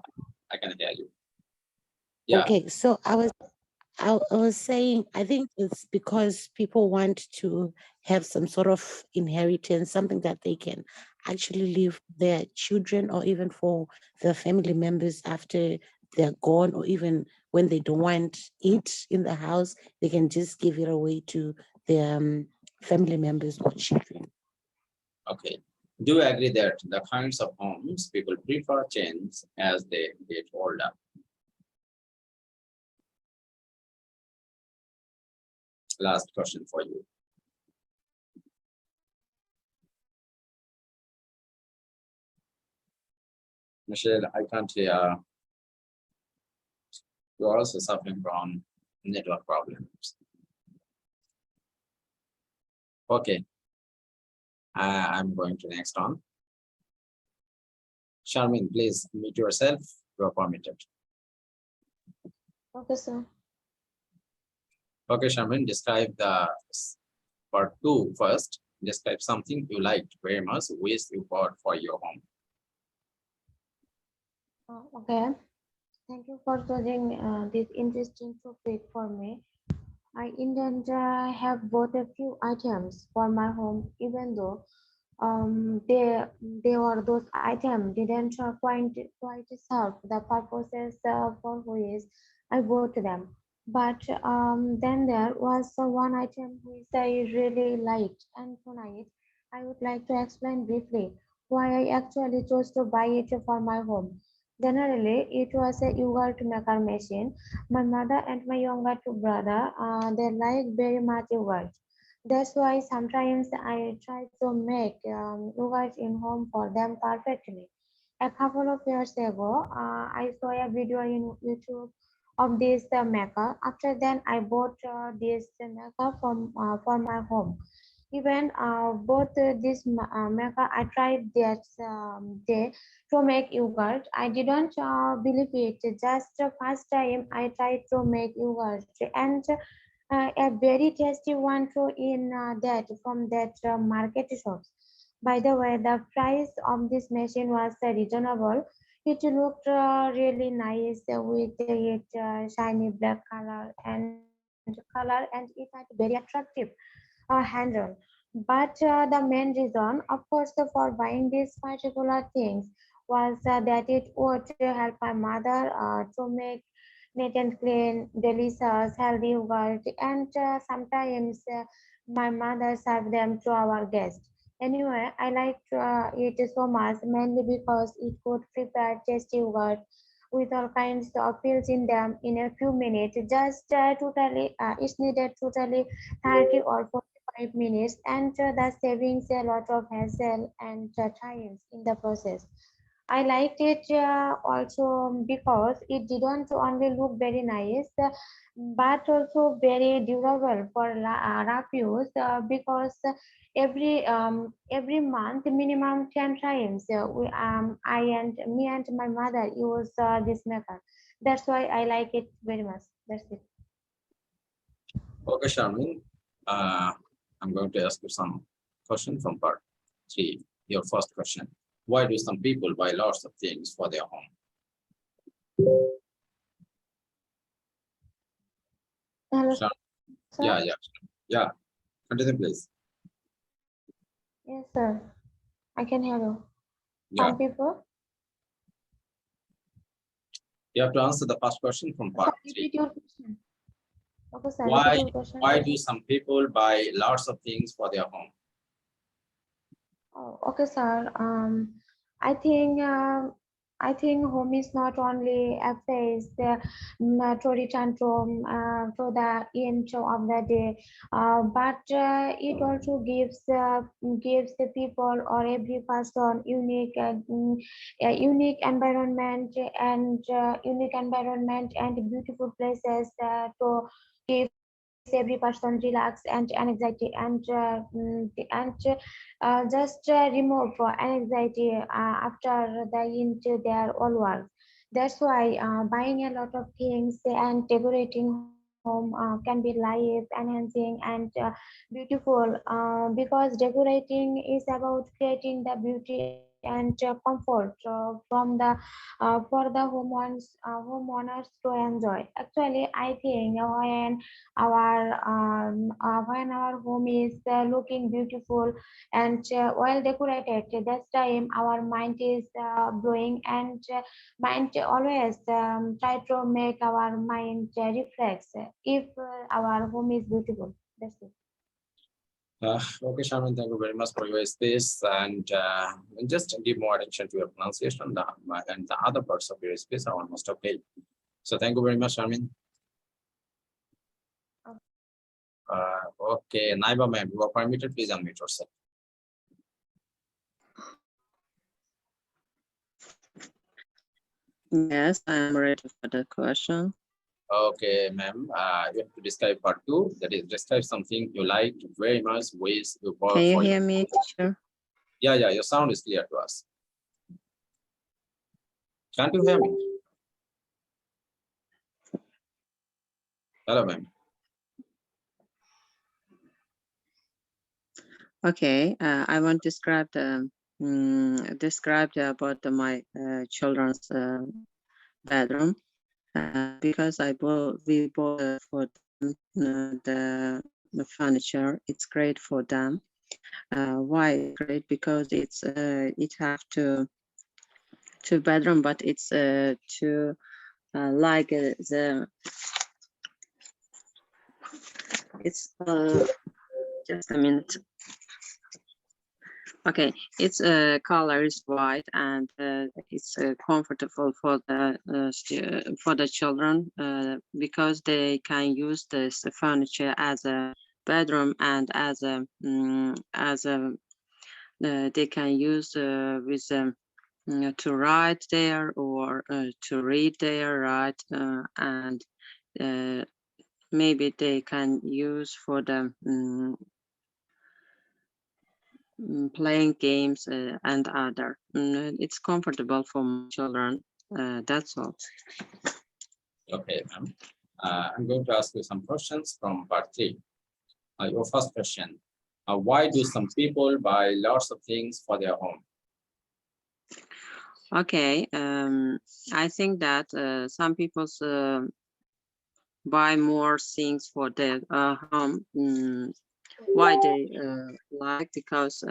I can hear you. Yeah. Okay, so I was saying, I think it's because people want to have some sort of inheritance, something that they can actually leave their children or even for their family members after they're gone, or even when they don't want it in the house, they can just give it away to their family members or children. Okay. Do you agree that the kinds of homes people prefer change as they get older? Last question for you. Michelle, I can't hear. You're also suffering from network problems. Okay. I'm going to next on. Charmin, please mute yourself. You are permitted. Okay, sir. Okay, Charmin, describe the part 2 first. Describe something you liked very much, which you bought for your home. Okay, thank you for choosing this interesting topic for me. I intend have bought a few items for my home, even though they were those items didn't quite serve the purposes for which I bought them. But then there was one item which I really liked, and tonight I would like to explain briefly why I actually chose to buy it for my home. Generally, it was a yogurt maker machine. My mother and my younger two brother, they like very much yogurt. That's why sometimes I try to make yogurt in home for them perfectly. A couple of years ago, I saw a video in YouTube of this maker. After then, I bought this maker for my home. Even both this maker, I tried that day to make yogurt. I didn't believe it. Just the first time I tried to make yogurt, and a very tasty one too in that from that market shops. By the way, the price of this machine was reasonable. It looked really nice with its shiny black color, and it had very attractive handle. But the main reason, of course, for buying these particular things was that it would help my mother to make neat and clean, delicious, healthy yogurt, and sometimes my mother served them to our guests. Anyway, I liked it so much mainly because it could prepare tasty yogurt with all kinds of pills in them in a few minutes. Just it's needed totally 30 or 45 minutes, and that savings a lot of hassle and times in the process. I liked it also because it didn't only look very nice, but also very durable for rough use because every month minimum 10 times me and my mother use this method. That's why I like it very much. That's it. Okay, Sharmin. I'm going to ask you some question from part 3. Your first question: why do some people buy lots of things for their home? Hello, Sure. sir. Yeah. Continue, please. Yes, sir. I can hear you. Yeah, Some people. you have to answer the first question from Sir, part 3. repeat your question. Okay, sir. Why Repeat your question. why do some people buy lots of things for their home? Oh, okay, sir. I think home is not only a place to return to the end of the day, but it also gives the people or every person a unique environment and beautiful places to give every person relax and anxiety and just remove anxiety after the into their own work. That's why buying a lot of things and decorating home can be life enhancing and beautiful because decorating is about creating the beauty and comfort for the homeowners to enjoy. Actually, I think when our home is looking beautiful and well decorated, that's time our mind is blowing and mind always try to make our mind reflects if our home is beautiful. That's it. Okay, Sharmin, thank you very much for your space, and just give more attention to your pronunciation and the other parts of your space are almost okay. So thank you very much, Sharmin. Okay, Naiba ma'am, you are permitted. Please unmute yourself. Yes, I am ready for the question. Okay, ma'am, you have to describe part 2. That is, describe something you like very much, ways you bought. Can you hear me, teacher? Yeah, your sound is clear to us. Can't you hear me? Hello, ma'am. Okay, I want to describe described about my children's bedroom because we bought for them the furniture. It's great for them. Why it's great? Because it have two bedroom, but it's two like the it's just a minute. Okay, its color is white and it's comfortable for the children because they can use this furniture as a bedroom and they can use with to write there or to read there, right? And maybe they can use for the playing games and other. It's comfortable for my children. That's all. Okay, ma'am. I'm going to ask you some questions from part 3. Your first question, why do some people buy lots of things for their home? Okay, I think that some people buy more things for their home. Why they like? Because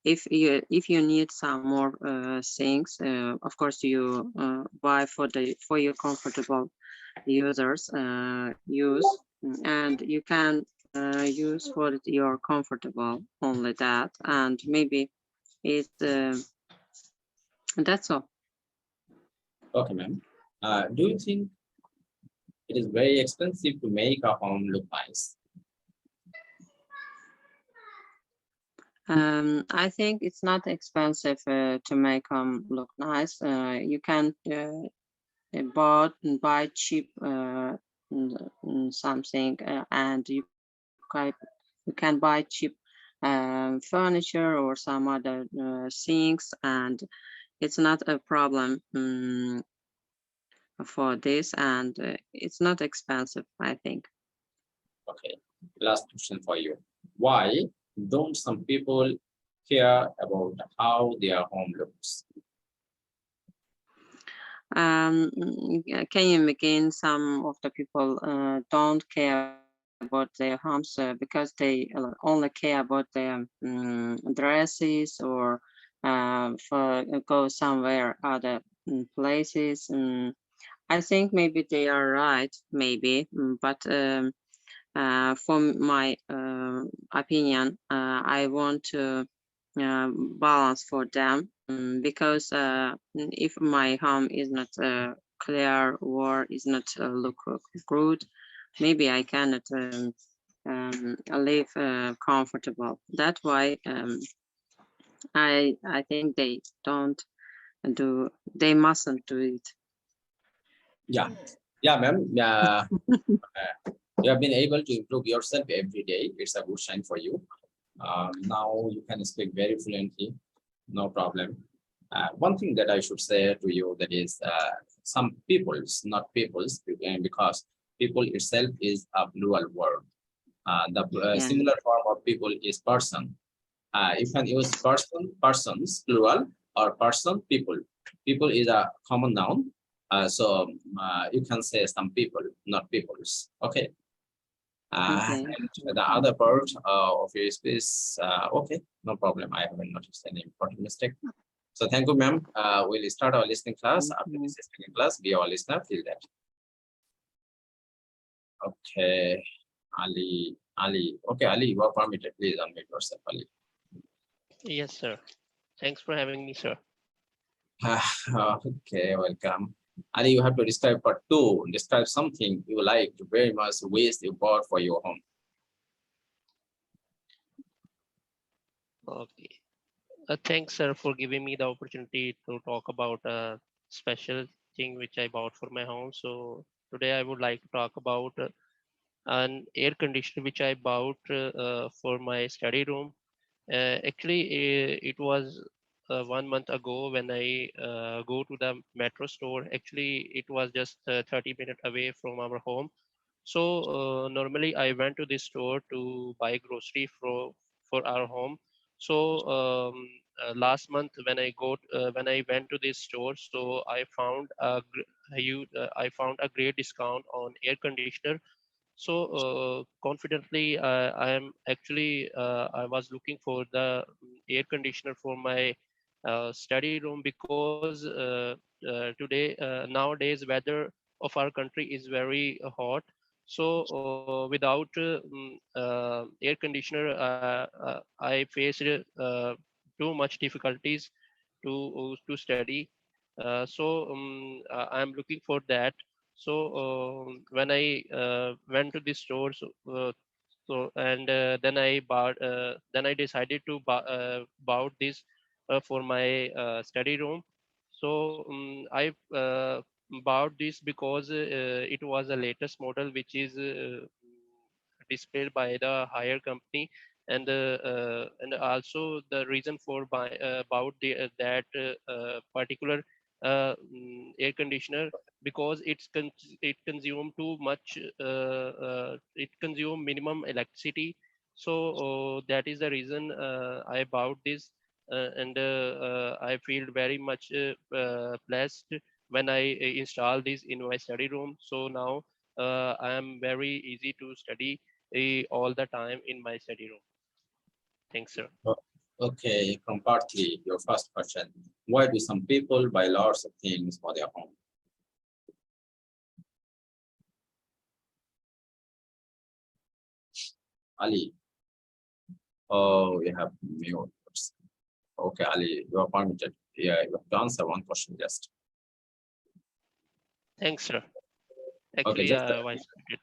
if you need some more things, of course you buy for your comfortable users use, and you can use for your comfortable only that, and maybe it that's all. Okay, ma'am. Do you think it is very expensive to make a home look nice? I think it's not expensive to make them look nice. You can buy cheap something and you can buy cheap furniture or some other things, and it's not a problem for this, and it's not expensive, I think. Okay, last question for you. Why don't some people care about how their home looks? Can you imagine some of the people don't care about their homes because they only care about their dresses or for go somewhere other places. I think maybe they are right, maybe, but from my opinion, I want to balance for them because if my home is not clear or is not look good, maybe I cannot live comfortable. That's why I think they mustn't do it. Yeah, ma'am. You have been able to improve yourself every day. It's a good sign for you. Now you can speak very fluently, no problem. One thing that I should say to you, that is some peoples, not peoples, because people itself is a plural word. The similar form of people is person. You can use person, persons, plural, or person, people. People is a common noun. So you can say some people, not peoples. Okay. Okay. And the other part of your space, okay, no problem. I haven't noticed any important mistake. So thank you, ma'am. We'll start our listening class. After this listening class, be our listener till that. Okay, Ali. Okay, Ali, you are permitted. Please unmute yourself, Ali. Yes, sir. Thanks for having me, sir. Okay, welcome. Ali, you have to describe part 2. Describe something you like very much, waste you bought for your home. Okay. Thanks, sir, for giving me the opportunity to talk about a special thing which I bought for my home. So today I would like to talk about an air conditioner which I bought for my study room. Actually, it was 1 month ago when I go to the metro store. Actually, it was just 30 minutes away from our home. So normally I went to this store to buy grocery for our home. So last month when I went to this store, so I found a great discount on air conditioner. So confidently, I am actually I was looking for the air conditioner for my study room, because today nowadays weather of our country is very hot. So without air conditioner, I faced too much difficulties to study. I'm looking for that. So when I went to the store, and then I decided to bought this for my study room. So I bought this because it was the latest model, which is displayed by the higher company. And also the reason for about that particular air conditioner, because it consume too much, it consume minimum electricity. So that is the reason I bought this. I feel very much blessed when I install this in my study room. So now I am very easy to study all the time in my study room. Thanks, sir. Okay, from part 3, your first question. Why do some people buy lots of things for their home? Ali. Oh, we have mute. Okay, Ali, you are permitted. Yeah, you have to answer one question just. Thanks, sir. Okay, Actually, just vice president.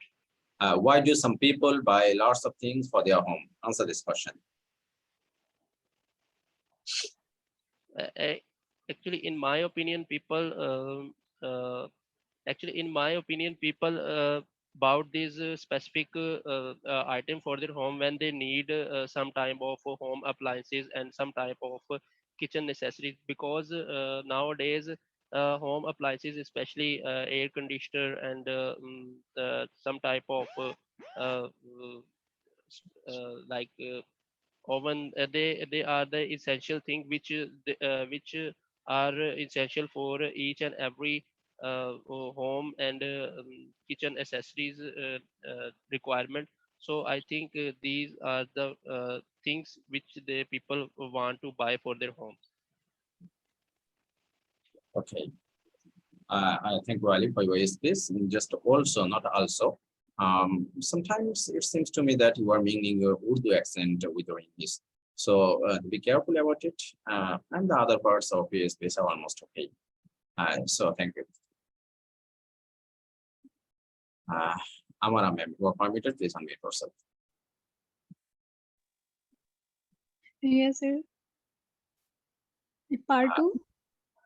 why do some people buy lots of things for their home? Answer this question. Actually, in my opinion, people bought this specific item for their home when they need some type of home appliances and some type of kitchen necessities, because nowadays home appliances, especially air conditioner and some type of uh, like oven, they are the essential thing which are essential for each and every home and kitchen accessories requirement. So I think these are the things which the people want to buy for their home. Okay. I think Wali for you is this just also, not also. Sometimes it seems to me that you are meaning your Urdu accent with your English. So be careful about it. And the other parts of your space are almost okay. So thank you. Amara ma'am, you are permitted, please unmute yourself. Yes, sir. Part 2.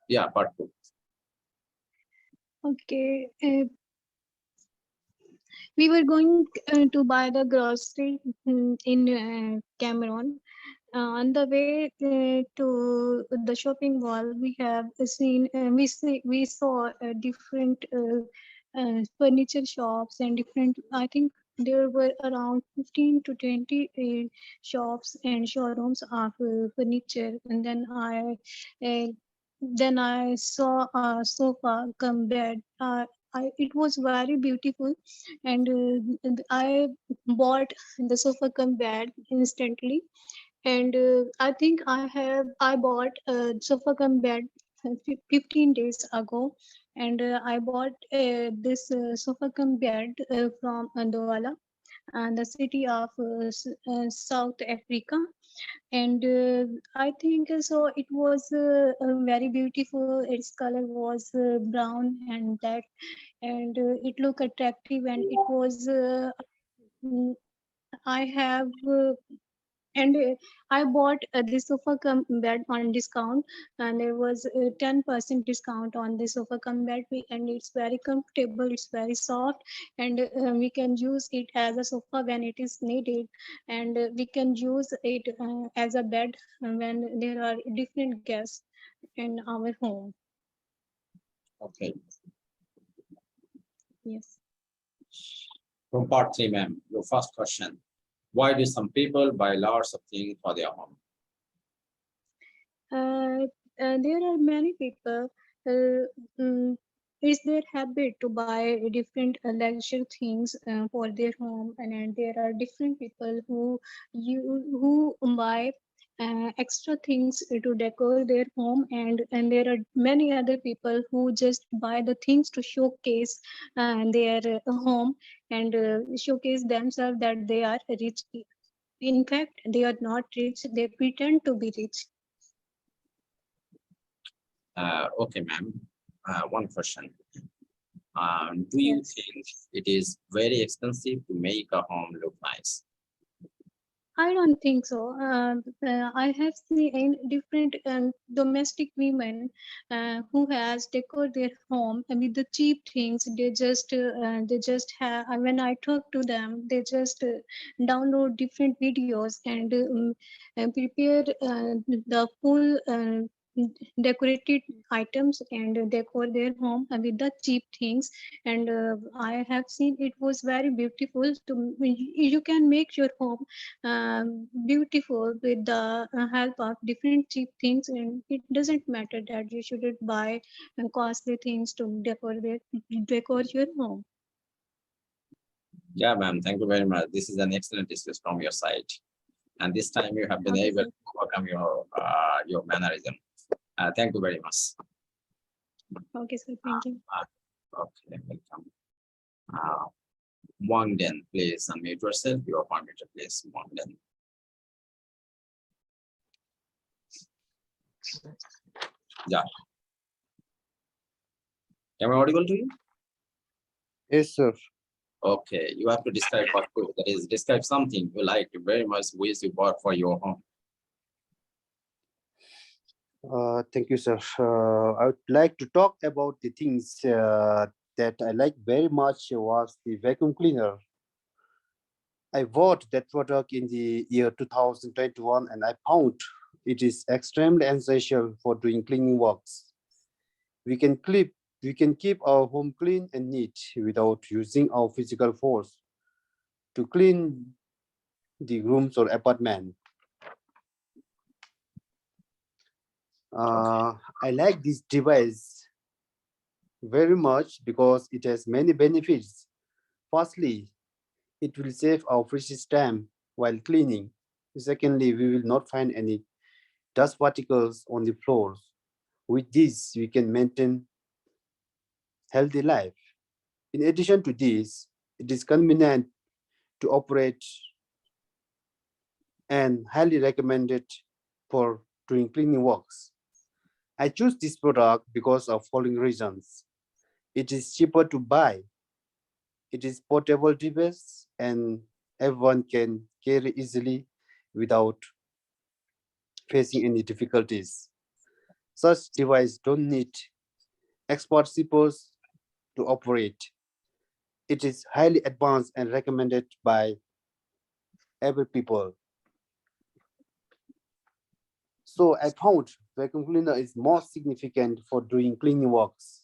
Yeah, part 2. Okay. We were going to buy the grocery in Cameroon. On the way to the shopping mall, we have seen we saw different furniture shops and different. I think there were around 15 to 20 shops and showrooms of furniture, and uh, then I saw a sofa come bed. It was very beautiful, and I bought the sofa come bed instantly. And I think I bought a sofa come bed 15 days ago, and I bought this sofa come bed from Douala and the city of South Africa. And I think so it was very beautiful. Its color was brown and black, and it looked attractive, and it was mm, I have and I bought the sofa come bed on discount, and there was a 10% discount on the sofa come bed, and it's very comfortable, it's very soft, and we can use it as a sofa when it is needed, and we can use it as a bed when there are different guests in our home. Okay. Yes. From part 3, ma'am, your first question. Why do some people buy lots of things for their home? There are many people. Uh, mm, it's their habit to buy different luxury things for their home, and there are different people who buy extra things to decor their home, and there are many other people who just buy the things to showcase their home and showcase themselves that they are rich. In fact, they are not rich, they pretend to be rich. Okay, ma'am. One question. Do you Yes. think it is very expensive to make a home look nice? I don't think so. I have seen different domestic women who has decorated their home with the cheap things. They just have. When I talk to them, they just download different videos and prepare the full decorated items and decor their home with the cheap things. And I have seen it was very beautiful. You can make your home beautiful with the help of different cheap things, and it doesn't matter that you shouldn't buy costly things to decor your home. Yeah, ma'am. Thank you very much. This is an excellent discussion from your side. And this time you have been Okay, able sir. to overcome your mannerism. Thank you very much. Okay, sir. Thank you. Okay, welcome. Wangden, please unmute yourself. You are permitted, please. Wangden. Yeah. Am I audible to you? Yes, sir. Okay, you have to describe what food. That is, describe something you like very much, which you bought for your home. Thank you, sir. I would like to talk about the things that I like very much was the vacuum cleaner. I bought that product in the year 2021 and I found it is extremely essential for doing cleaning works. We can keep our home clean and neat without using our physical force to clean the rooms or apartment. I like this device very much because it has many benefits. Firstly, it will save our precious time while cleaning. Secondly, we will not find any dust particles on the floors. With this, we can maintain healthy life. In addition to this, it is convenient to operate and highly recommended for doing cleaning works. I choose this product because of following reasons. It is cheaper to buy. It is portable device and everyone can carry easily without facing any difficulties. Such device don't need expert zippers to operate. It is highly advanced and recommended by every people. So I found vacuum cleaner is more significant for doing cleaning works.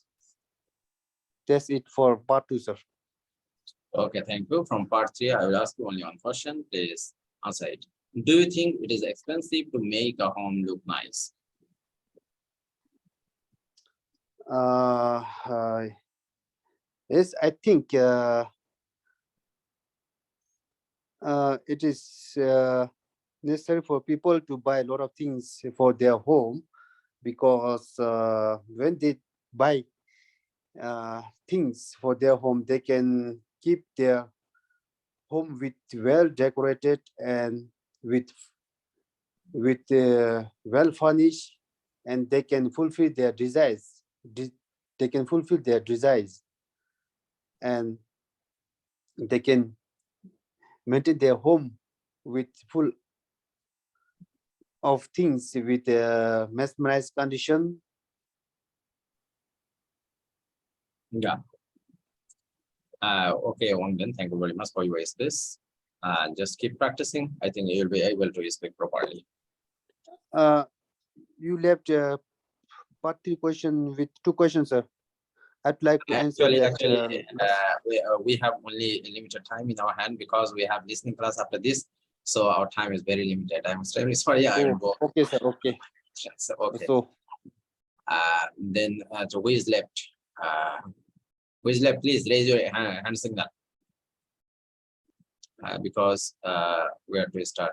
That's it for part 2, sir. Okay, thank you. From part 3, I will ask you only one question. Please answer it. Do you think it is expensive to make a home look nice? Yes, I think it is necessary for people to buy a lot of things for their home because when they buy things for their home, they can keep their home with well decorated and with well furnished, and they can fulfill their desires. They can fulfill their desires, and they can maintain their home with full of things with a mesmerized condition. Yeah. Okay, Wangden, thank you very much for your space. Just keep practicing. I think you'll be able to speak properly. You left part 3 question with 2 questions, sir. I'd like to answer Actually, that. we have only a limited time in our hand because we have listening class after this. So our time is very limited. I'm extremely sorry. I will go. Okay, sir. Okay. questions. Okay. So Then so who is left? Who is left? Please raise your hand signal. Because we have to start.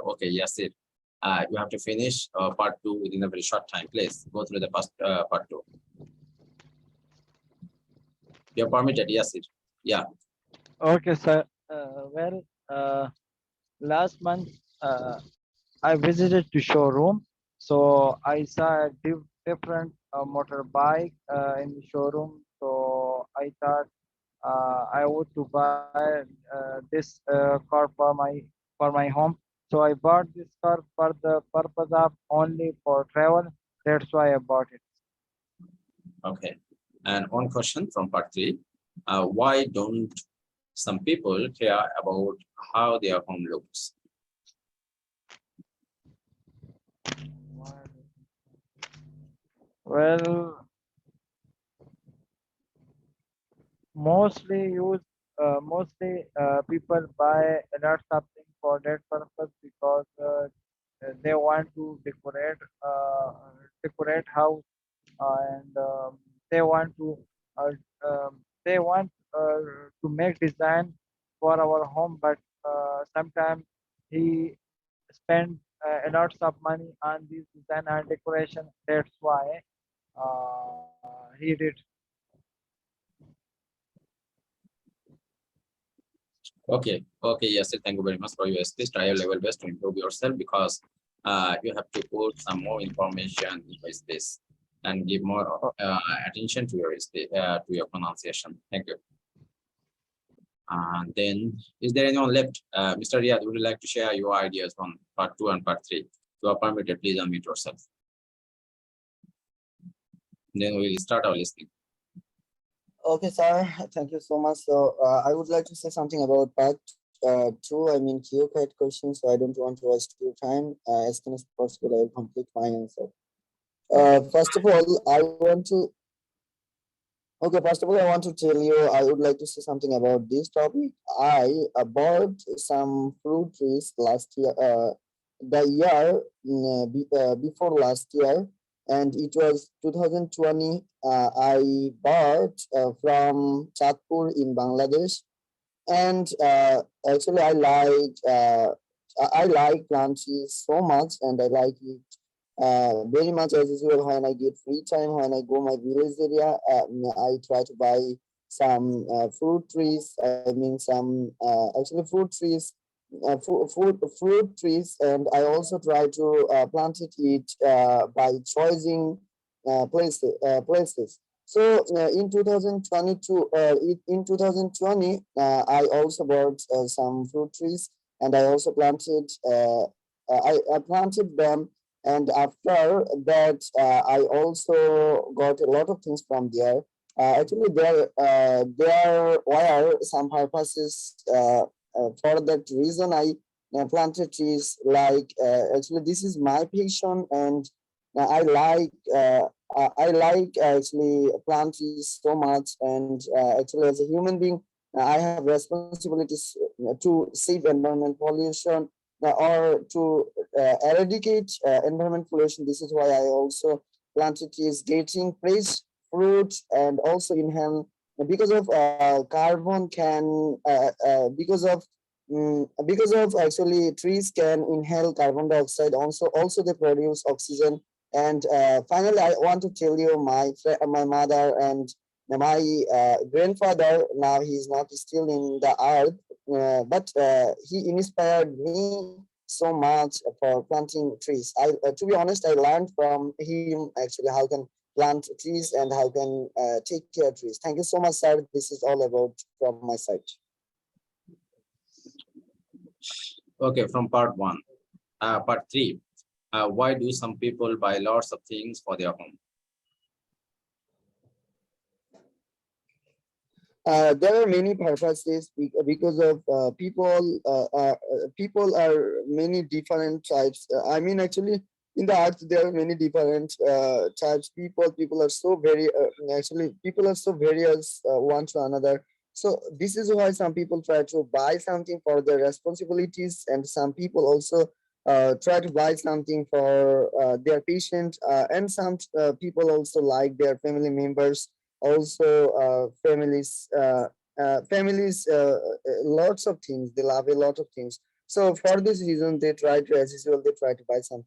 Okay, yes, it. You have to finish part 2 within a very short time. Please go through the first part 2. You're permitted, yes, it. Yeah. Okay, sir. Last month I visited the showroom, so I saw a different motorbike in the showroom. So I thought I would to buy this car for my home. So I bought this car for the purpose of only for travel. That's why I bought it. Okay. And one question from part 3. Why don't some people care about how their home looks? Well, mostly people buy a lot of things for that purpose because they want to decorate house and they want to uh, they want to make design for our home, but sometimes he spend a lot of money on this design and decoration. That's why he did. Okay, okay, yes, thank you very much for your speech. Try your level best to improve yourself, because you have to put some more information in your speech and give more attention to your speech, to your pronunciation. Thank you. And then, is there anyone left? Mr. Riyad, would you like to share your ideas on part 2 and part 3? You are permitted, please unmute yourself. Then we will start our listening. Okay, sir. Thank you so much. So I would like to say something about part 2. I mean, Q-Cat question. So I don't want to waste your time. As soon as possible, I will complete my answer. First of all, I want to. Okay, first of all, I want to tell you, I would like to say something about this topic. I bought some fruit trees last year, the year before last year, and it was 2020. I bought from Chatpur in Bangladesh, and actually I like plant trees so much, and I like it very much as usual. When I get free time, when I go my village area, I try to buy some fruit trees. I mean some actually fruit trees, fruit trees, and I also try to plant it by choosing places. So in 2022, in 2020, I also bought some fruit trees, and I also planted. I planted them, and after that, I also got a lot of things from there. Actually, there were some purposes. For that reason, I planted trees. Like actually, this is my passion, and I like actually plant trees so much. And actually, as a human being, I have responsibilities to save environment pollution or to eradicate environment pollution. This is why I also planted trees, getting fresh fruit, and also inhale because of carbon can because of actually trees can inhale carbon dioxide. Also they produce oxygen. And finally, I want to tell you, my mother and my grandfather, now he's not still in the earth, but he inspired me so much for planting trees. To be honest, I learned from him actually how can plant trees and how can take care of trees. Thank you so much, sir. This is all about from my side. Okay, from part 1. Part 3. Why do some people buy lots of things for their home? There are many purposes because of people are many different types. I mean, actually, in the arts there are many different types. People are so very actually people are so various one to another. So this is why some people try to buy something for their responsibilities, and some people also try to buy something for their patient, and some people also like their family members, also lots of things. They love a lot of things. So for this reason, they try to, as usual, they try to buy something.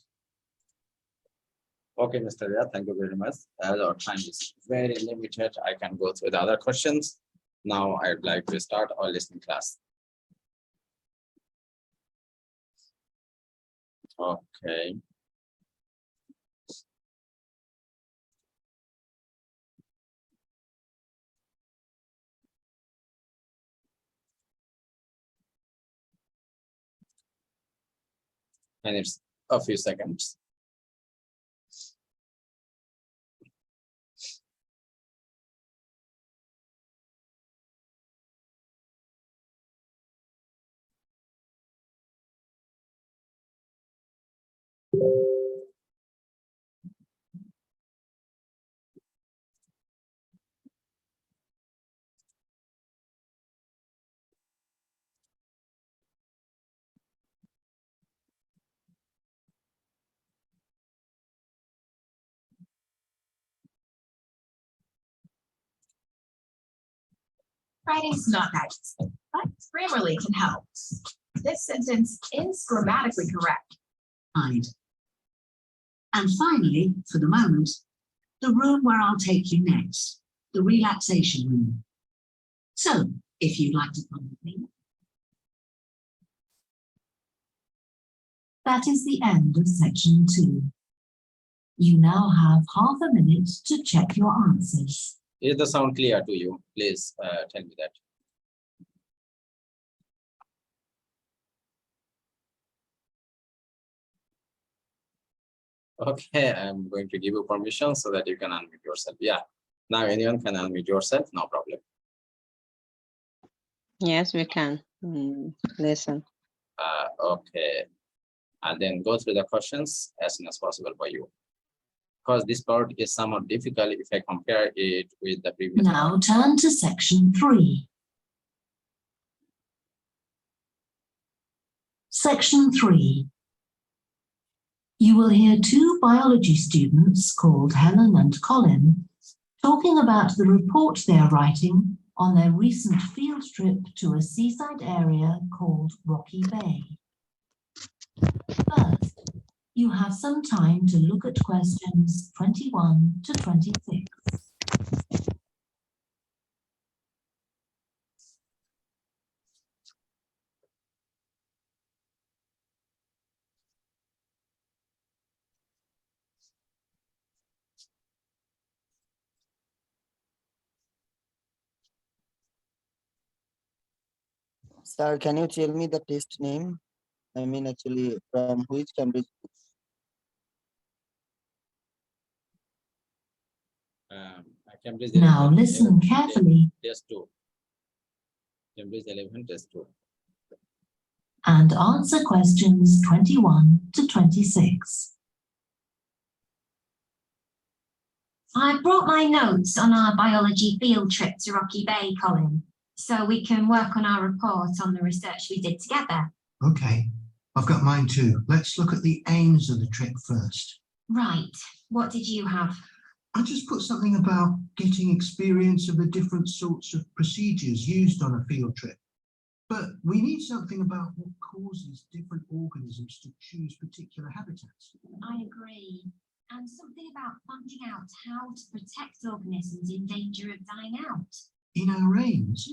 Okay, Mr. Riyad, thank you very much. As our time is very limited, I can go through the other questions. Now I'd like to start our listening class. Okay. And it's a few seconds. Writing's not that easy, but Grammarly can help. This sentence is grammatically correct. Hide. And finally, for the moment, the room where I'll take you next, the relaxation room. So, if you'd like to come with me. That is the end of section 2. You now have half a minute to check your answers. Is the sound clear to you? Please tell me that. Okay, I'm going to give you permission so that you can unmute yourself. Yeah, now anyone can unmute yourself, no problem. Yes, we can. Listen. Okay, and then go through the questions as soon as possible for you. Because this part is somewhat difficult if I compare it with the previous Now part. turn to section 3. Section 3. You will hear 2 biology students called Helen and Colin talking about the report they are writing on their recent field trip to a seaside area called Rocky Bay. First, you have some time to look at questions 21 to 26. Sir, can you tell me the test name? I mean, actually, from which Cambridge? Cambridge Now 11, listen carefully test 2. Cambridge 11 test 2. and answer questions 21 to 26. I brought my notes on our biology field trip to Rocky Bay, Colin, so we can work on our report on the research we did together. Okay, I've got mine too. Let's look at the aims of the trip first. Right, what did you have? I just put something about getting experience of the different sorts of procedures used on a field trip. But we need something about what causes different organisms to choose particular habitats. I agree. And something about finding out how to protect organisms in danger of dying out. In our aims?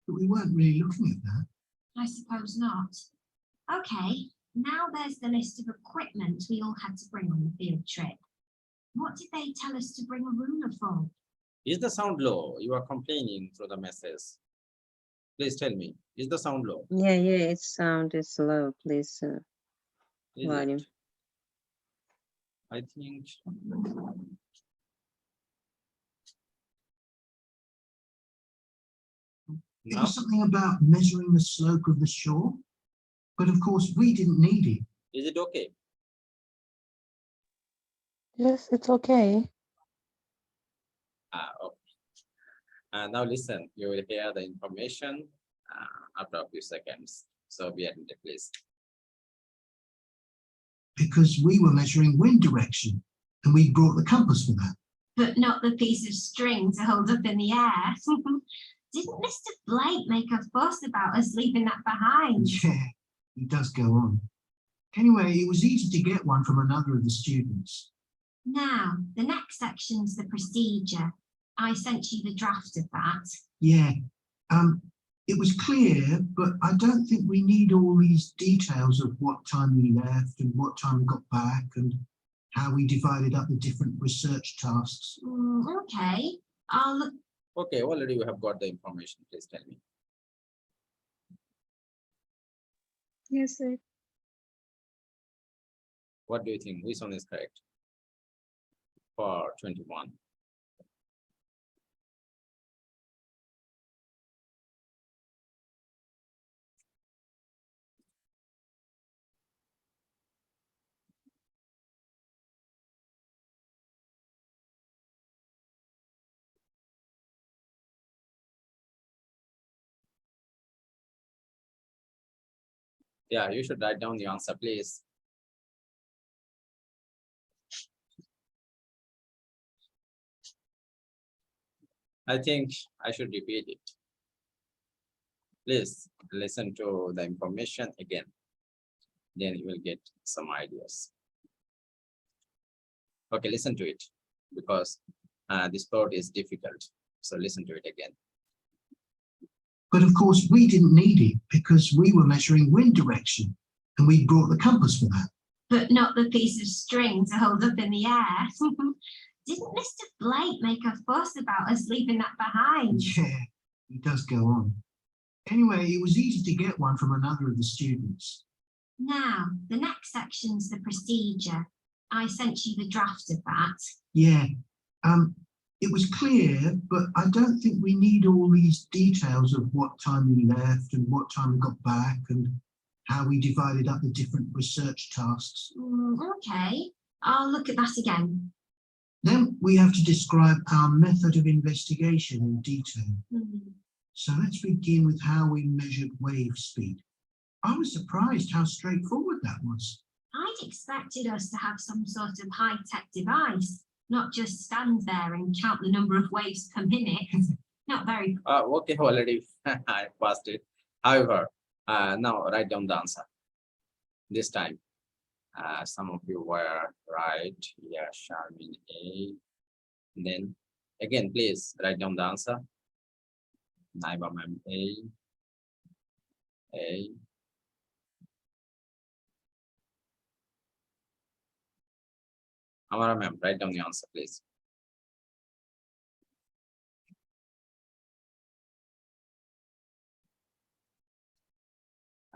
But we weren't really looking at that. I suppose not. Okay, now there's the list of equipment we all had to bring on the field trip. What did they tell us to bring a ruler for? Is the sound low? You are complaining through the message. Please tell me, is the sound low? Yeah, its sound is low. Please, Is volume. it? I think. It Now, was something about measuring the slope of the shore. But of course, we didn't need it. is it okay? Yes, it's okay. Okay. Now listen, you will hear the information after a few seconds. So be attentive, please. because we were measuring wind direction and we brought the compass for that. But not the piece of string to hold up in the air. Didn't Mr. Blake make a fuss about us leaving that behind? Yeah, he does go on. Anyway, it was easy to get one from another of the students. Now, the next section's the procedure. I sent you the draft of that. Yeah, it was clear, but I don't think we need all these details of what time we left and what time we got back and how we divided up the different research tasks. Okay, I'll look. Okay, already you have got the information. Please tell me. Yes, sir. What do you think? Which one is correct? For 21. Yeah, you should write down the answer, please. I think I should repeat it. Please listen to the information again. Then you will get some ideas. Okay, listen to it because this part is difficult. So listen to it again. But of course, we didn't need it because we were measuring wind direction and we brought the compass for that. But not the piece of string to hold up in the air. Didn't Mr. Blake make a fuss about us leaving that behind? Yeah, he does go on. Anyway, it was easy to get one from another of the students. Now, the next section's the procedure. I sent you the draft of that. Yeah, it was clear, but I don't think we need all these details of what time we left and what time we got back and how we divided up the different research tasks. Okay, I'll look at that again. Then we have to describe our method of investigation in detail. So let's begin with how we measured wave speed. I was surprised how straightforward that was. I'd expected us to have some sort of high-tech device, not just stand there and count the number of waves per minute. Not very. Okay, already I passed it. However, now write down the answer. This time, some of you were right. Yeah, Charmin A. And then again, please write down the answer. Naiba ma'am A. Amara ma'am, write down the answer, please.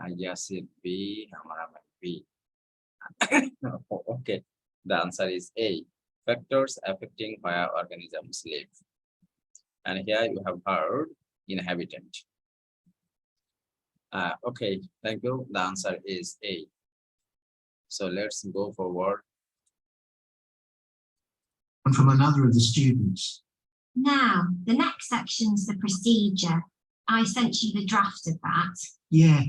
Yasir B, Amara ma'am B. Okay, the answer is A. Factors affecting where organisms live. And here you have heard inhabitant. Okay, thank you. The answer is A. So let's go forward. And from another of the students. Now, the next section's the procedure. I sent you the draft of that. Yeah,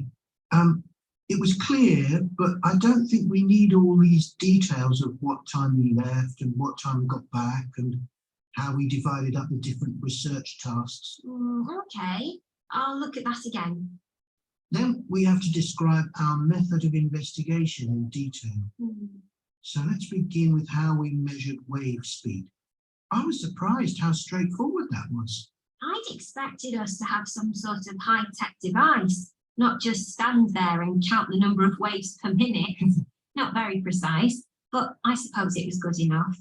it was clear, but I don't think we need all these details of what time we left and what time we got back and how we divided up the different research tasks. Okay, I'll look at that again. Then we have to describe our method of investigation in detail. So let's begin with how we measured wave speed. I was surprised how straightforward that was. I'd expected us to have some sort of high-tech device, not just stand there and count the number of waves per minute. Not very precise, but I suppose it was good enough.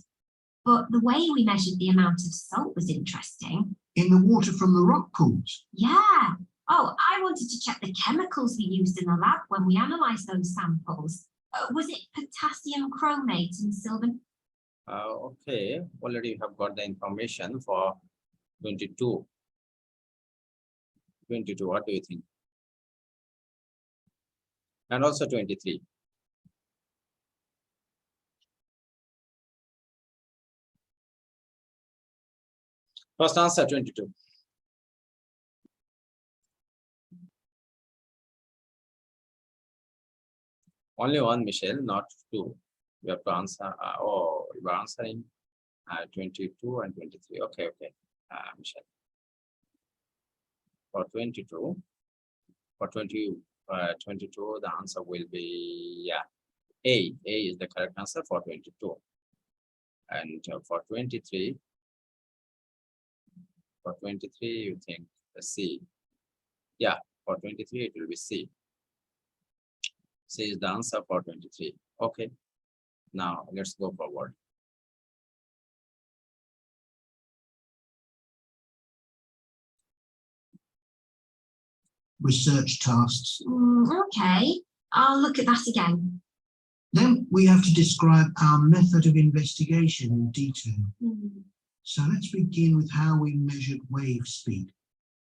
But the way we measured the amount of salt was interesting. In the water from the rock pools? Yeah. Oh, I wanted to check the chemicals we used in the lab when we analysed those samples. Was it potassium chromate and silver? Okay, already you have got the information for 22. 22, what do you think? And also 23. First answer 22. Only one, Michelle, not two. You have to answer. Oh, you are answering 22 and 23. Okay, okay. Michelle. For 22, for 22, the answer will be, yeah, A. A is the correct answer for 22. And for 23, you think C. Yeah, for 23, it will be C. C is the answer for 23. Okay. Now let's go forward. Research tasks. Okay, I'll look at that again. Then we have to describe our method of investigation in detail. So let's begin with how we measured wave speed.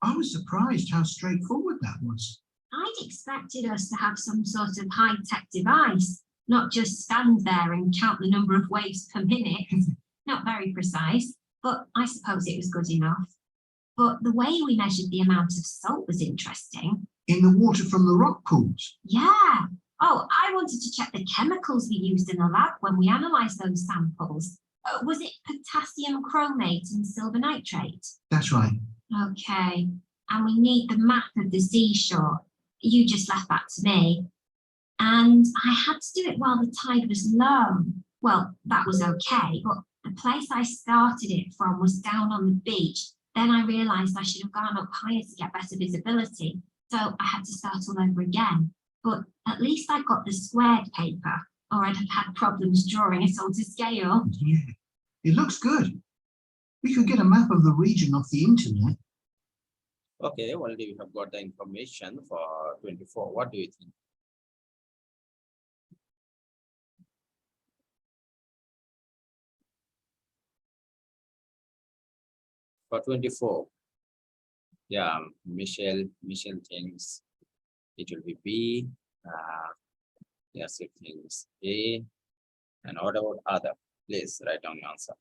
I was surprised how straightforward that was. I'd expected us to have some sort of high-tech device, not just stand there and count the number of waves per minute. Not very precise, but I suppose it was good enough. But the way we measured the amount of salt was interesting. In the water from the rock pools? Yeah. Oh, I wanted to check the chemicals we used in the lab when we analysed those samples. Was it potassium chromate and silver nitrate? That's right. Okay. And we need the map of the seashore. You just left that to me. And I had to do it while the tide was low. Well, that was okay, but the place I started it from was down on the beach. Then I realised I should have gone up higher to get better visibility. So I had to start all over again. But at least I got the squared paper, or I'd have had problems drawing it all to scale. Yeah, it looks good. We could get a map of the region off the internet. Okay, already we have got the information for 24. What do you think? For 24, yeah, Michelle thinks it will be B. Yes, it thinks A. And what about other? Please write down your answer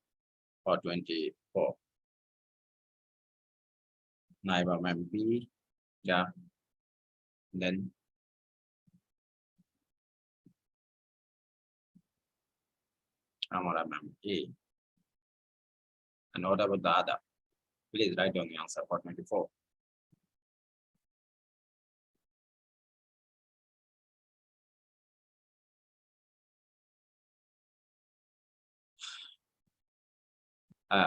for 24. Naiva ma'am B. Yeah. Then Amara ma'am A. And what about the other? Please write down the answer for 24.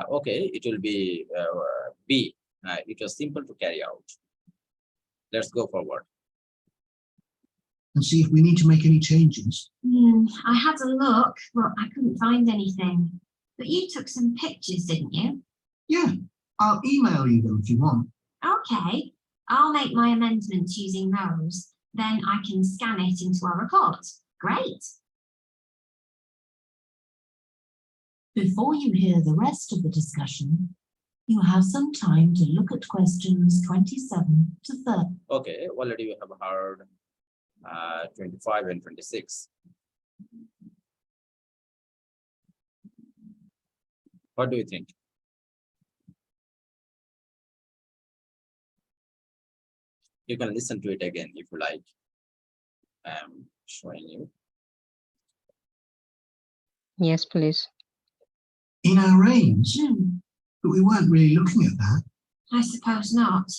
Okay, it will be B. It was simple to carry out. Let's go forward. And see if we need to make any changes. I had a look, but I couldn't find anything. But you took some pictures, didn't you? Yeah, I'll email you them if you want. Okay, I'll make my amendments using those. Then I can scan it into our report. Great. Before you hear the rest of the discussion, you have some time to look at questions 27 to 30. Okay, already we have heard 25 and 26. What do you think? You can listen to it again if you like. I'm showing you. Yes, please. In our aims? But we weren't really looking at that. I suppose not.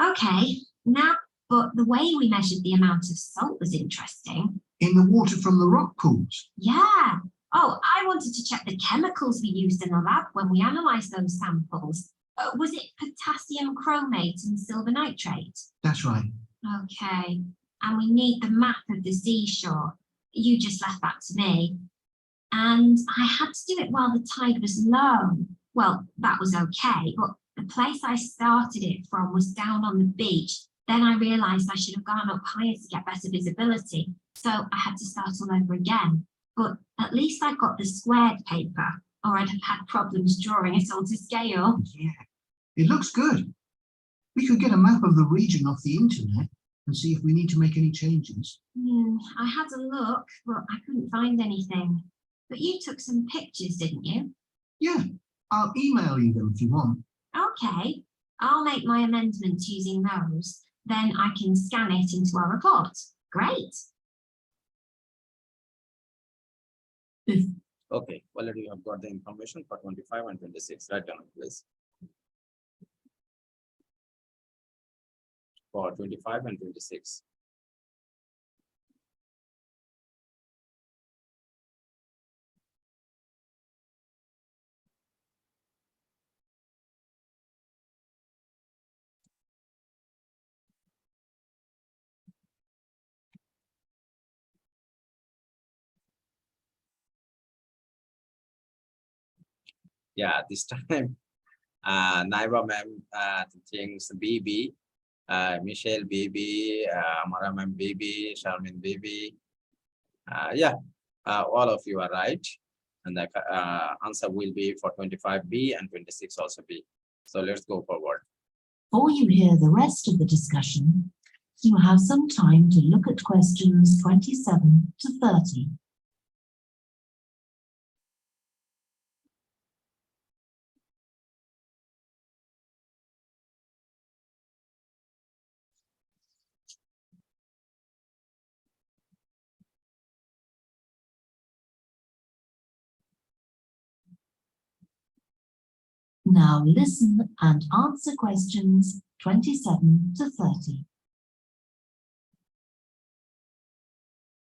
Okay, now, but the way we measured the amount of salt was interesting. In the water from the rock pools? Yeah. Oh, I wanted to check the chemicals we used in the lab when we analysed those samples. Was it potassium chromate and silver nitrate? That's right. Okay. And we need the map of the seashore. You just left that to me. And I had to do it while the tide was low. Well, that was okay, but the place I started it from was down on the beach. Then I realised I should have gone up higher to get better visibility. So I had to start all over again. But at least I got the squared paper, or I'd have had problems drawing it all to scale. Yeah, it looks good. We could get a map of the region off the internet and see if we need to make any changes. I had a look, but I couldn't find anything. But you took some pictures, didn't you? Yeah, I'll email you them if you want. Okay, I'll make my amendments using those. Then I can scan it into our report. Great. Okay, already you have got the information for 25 and 26. Write down, please. For 25 and 26. Yeah, this time, Naiba ma'am thinks BB, Michelle BB, Amara ma'am BB, Sharmin BB. Yeah, all of you are right. And the answer will be for 25B and 26 also B. So let's go forward. Before you hear the rest of the discussion, you have some time to look at questions 27 to 30. Now listen and answer questions 27 to 30.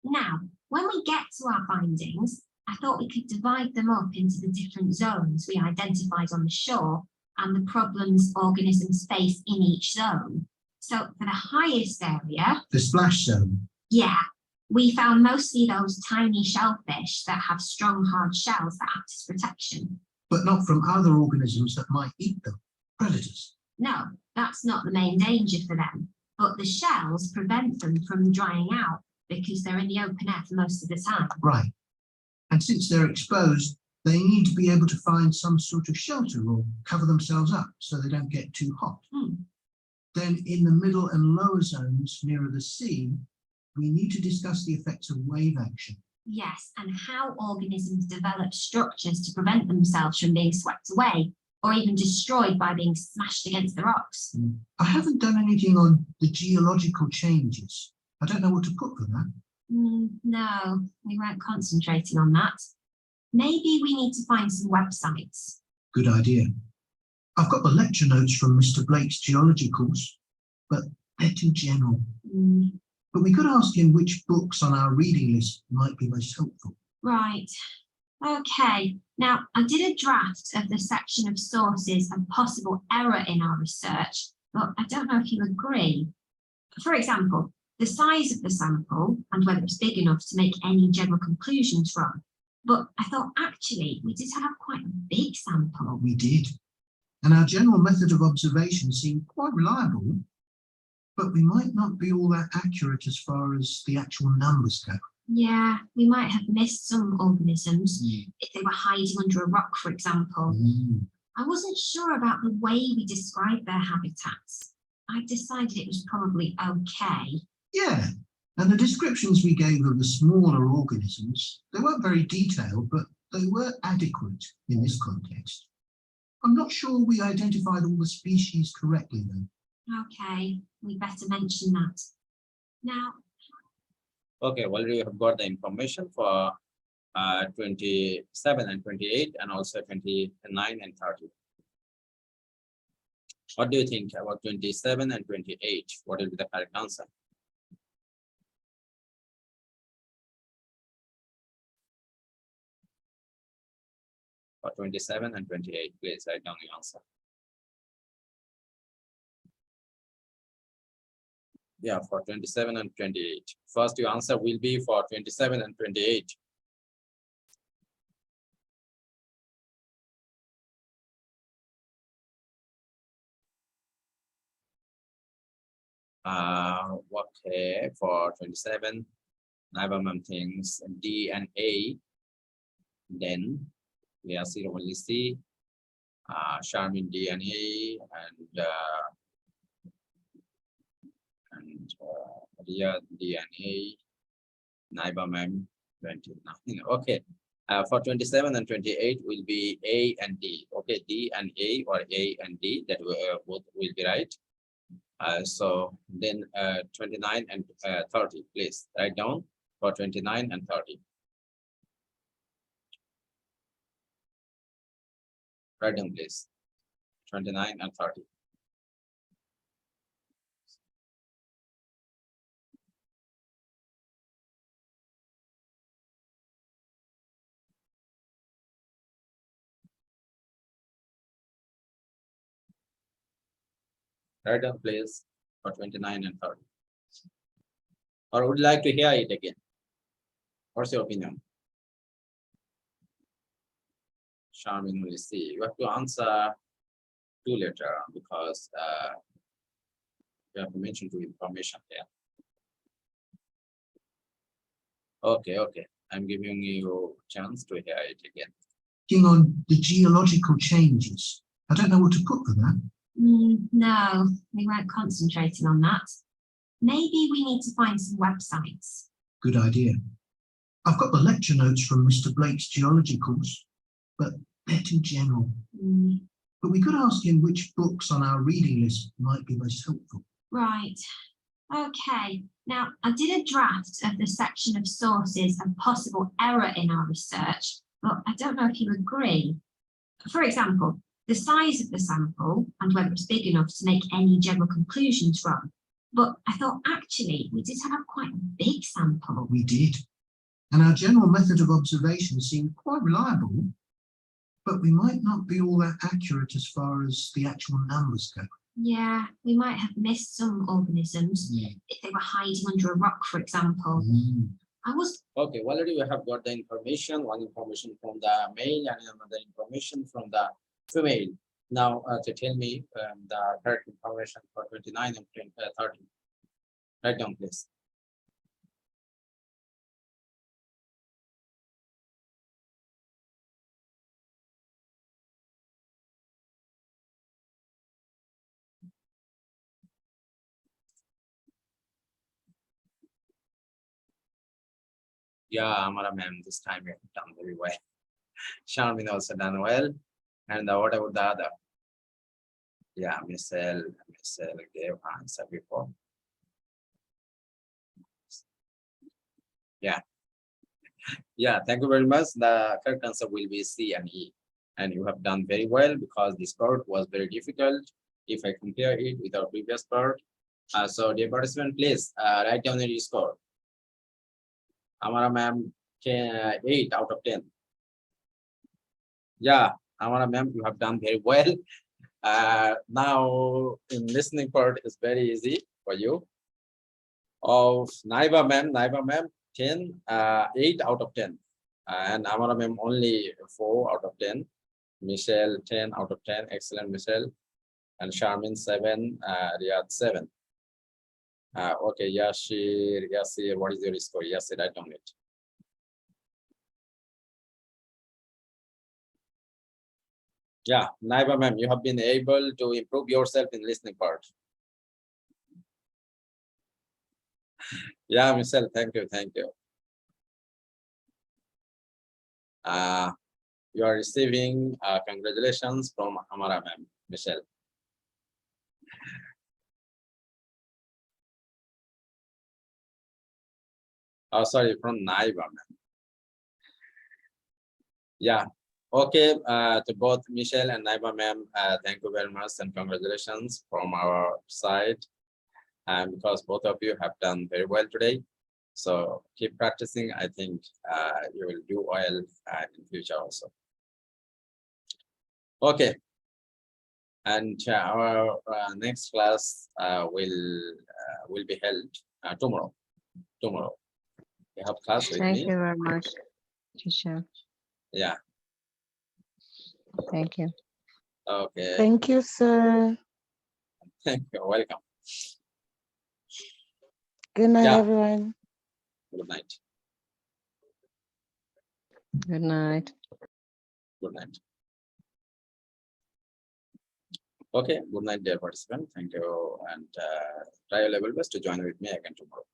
Now, when we get to our findings, I thought we could divide them up into the different zones we identified on the shore and the problems organisms face in each zone. So for the highest area, The splash zone. yeah, we found mostly those tiny shellfish that have strong hard shells that act as protection. But not from other organisms that might eat them, predators. No, that's not the main danger for them, but the shells prevent them from drying out because they're in the open air for most of the time. Right. And since they're exposed, they need to be able to find some sort of shelter or cover themselves up so they don't get too hot. Then in the middle and lower zones nearer the sea, we need to discuss the effects of wave action. Yes, and how organisms develop structures to prevent themselves from being swept away or even destroyed by being smashed against the rocks. I haven't done anything on the geological changes. I don't know what to put for that. No, we weren't concentrating on that. Maybe we need to find some websites. Good idea. I've got the lecture notes from Mr. Blake's geology course, but they're too general. But we could ask him which books on our reading list might be most helpful. Right. Okay. Now, I did a draft of the section of sources and possible error in our research, but I don't know if you agree. For example, the size of the sample and whether it's big enough to make any general conclusions from. But I thought actually we did have quite a big sample. We did. And our general method of observation seemed quite reliable, but we might not be all that accurate as far as the actual numbers go. Yeah, we might have missed some organisms if they were hiding under a rock, for example. I wasn't sure about the way we described their habitats. I decided it was probably okay. Yeah, and the descriptions we gave of the smaller organisms, they weren't very detailed, but they were adequate in this context. I'm not sure we identified all the species correctly, though. Okay, we better mention that. Now, Okay, already you have got the information for 27 and 28 and also 29 and 30. What do you think about 27 and 28? What will be the correct answer? For 27 and 28, please write down the answer. Yeah, for 27 and 28. First, your answer will be for 27 and 28. Okay, for 27, Naiva things D and A. Then we are 0 only C, Charmin D and A, and Ria D and A, Naiba 29. Okay, for 27 and 28 will be A and D. Okay, D and A or A and D, that both will be right. So then 29 and 30, please write down for 29 and 30. Write down, please. 29 and 30. Write down, please, for 29 and 30. Or would you like to hear it again? What's your opinion? Charmin will see. You have to answer 2 later because you have to mention 2 information here. Okay, okay. I'm giving you a chance to hear it again. On the geological changes. I don't know what to put for that. No, we weren't concentrating on that. Maybe we need to find some websites. Good idea. I've got the lecture notes from Mr. Blake's geology course, but they're too general. But we could ask him which books on our reading list might be most helpful. Right. Okay. Now, I did a draft of the section of sources and possible error in our research, but I don't know if you agree. For example, the size of the sample and whether it's big enough to make any general conclusions from. But I thought actually we did have quite a big sample. We did. And our general method of observation seemed quite reliable, but we might not be all that accurate as far as the actual numbers go. Yeah, we might have missed some organisms if they were hiding under a rock, for example. Okay, already we have got the information, one information from the male and another information from the female. Now to tell me the correct information for 29 and 30. Write down, please. Yeah, Amara ma'am, this time you have done very well. Charmin also done well. And what about the other? Yeah, Michelle gave answer before. Yeah. Yeah, thank you very much. The correct answer will be C and E. And you have done very well because this part was very difficult if I compare it with our previous part. So dear participant, please write down your score. Amara ma'am, 8 out of 10. Yeah, Amara ma'am, you have done very well. Now in listening part is very easy for you. Of Naiba ma'am, 10, 8 out of 10. And Amara ma'am only 4 out of 10. Michelle 10 out of 10. Excellent, Michelle. And Charmin 7, Riyadh 7. Okay, Yashir, what is your score? Yashir, write down it. Yeah, Naiba ma'am, you have been able to improve yourself in listening part. Yeah, Michelle, thank you, thank you. You are receiving congratulations from Amara ma'am, Michelle. Oh, sorry, from Naiba ma'am. Yeah. Okay, to both Michelle and Naiba ma'am, thank you very much and congratulations from our side. And because both of you have done very well today. So keep practicing. I think you will do well in future also. Okay. And our next class will be held tomorrow. Tomorrow. You have class with me. Thank you very much, teacher. Yeah. Thank you. Okay. Thank you, sir. Thank you. Welcome. Good night, Yeah. everyone. Good night. Good night. Good night. Okay. Good night, dear participant. Thank you. And try your level best to join with me again tomorrow.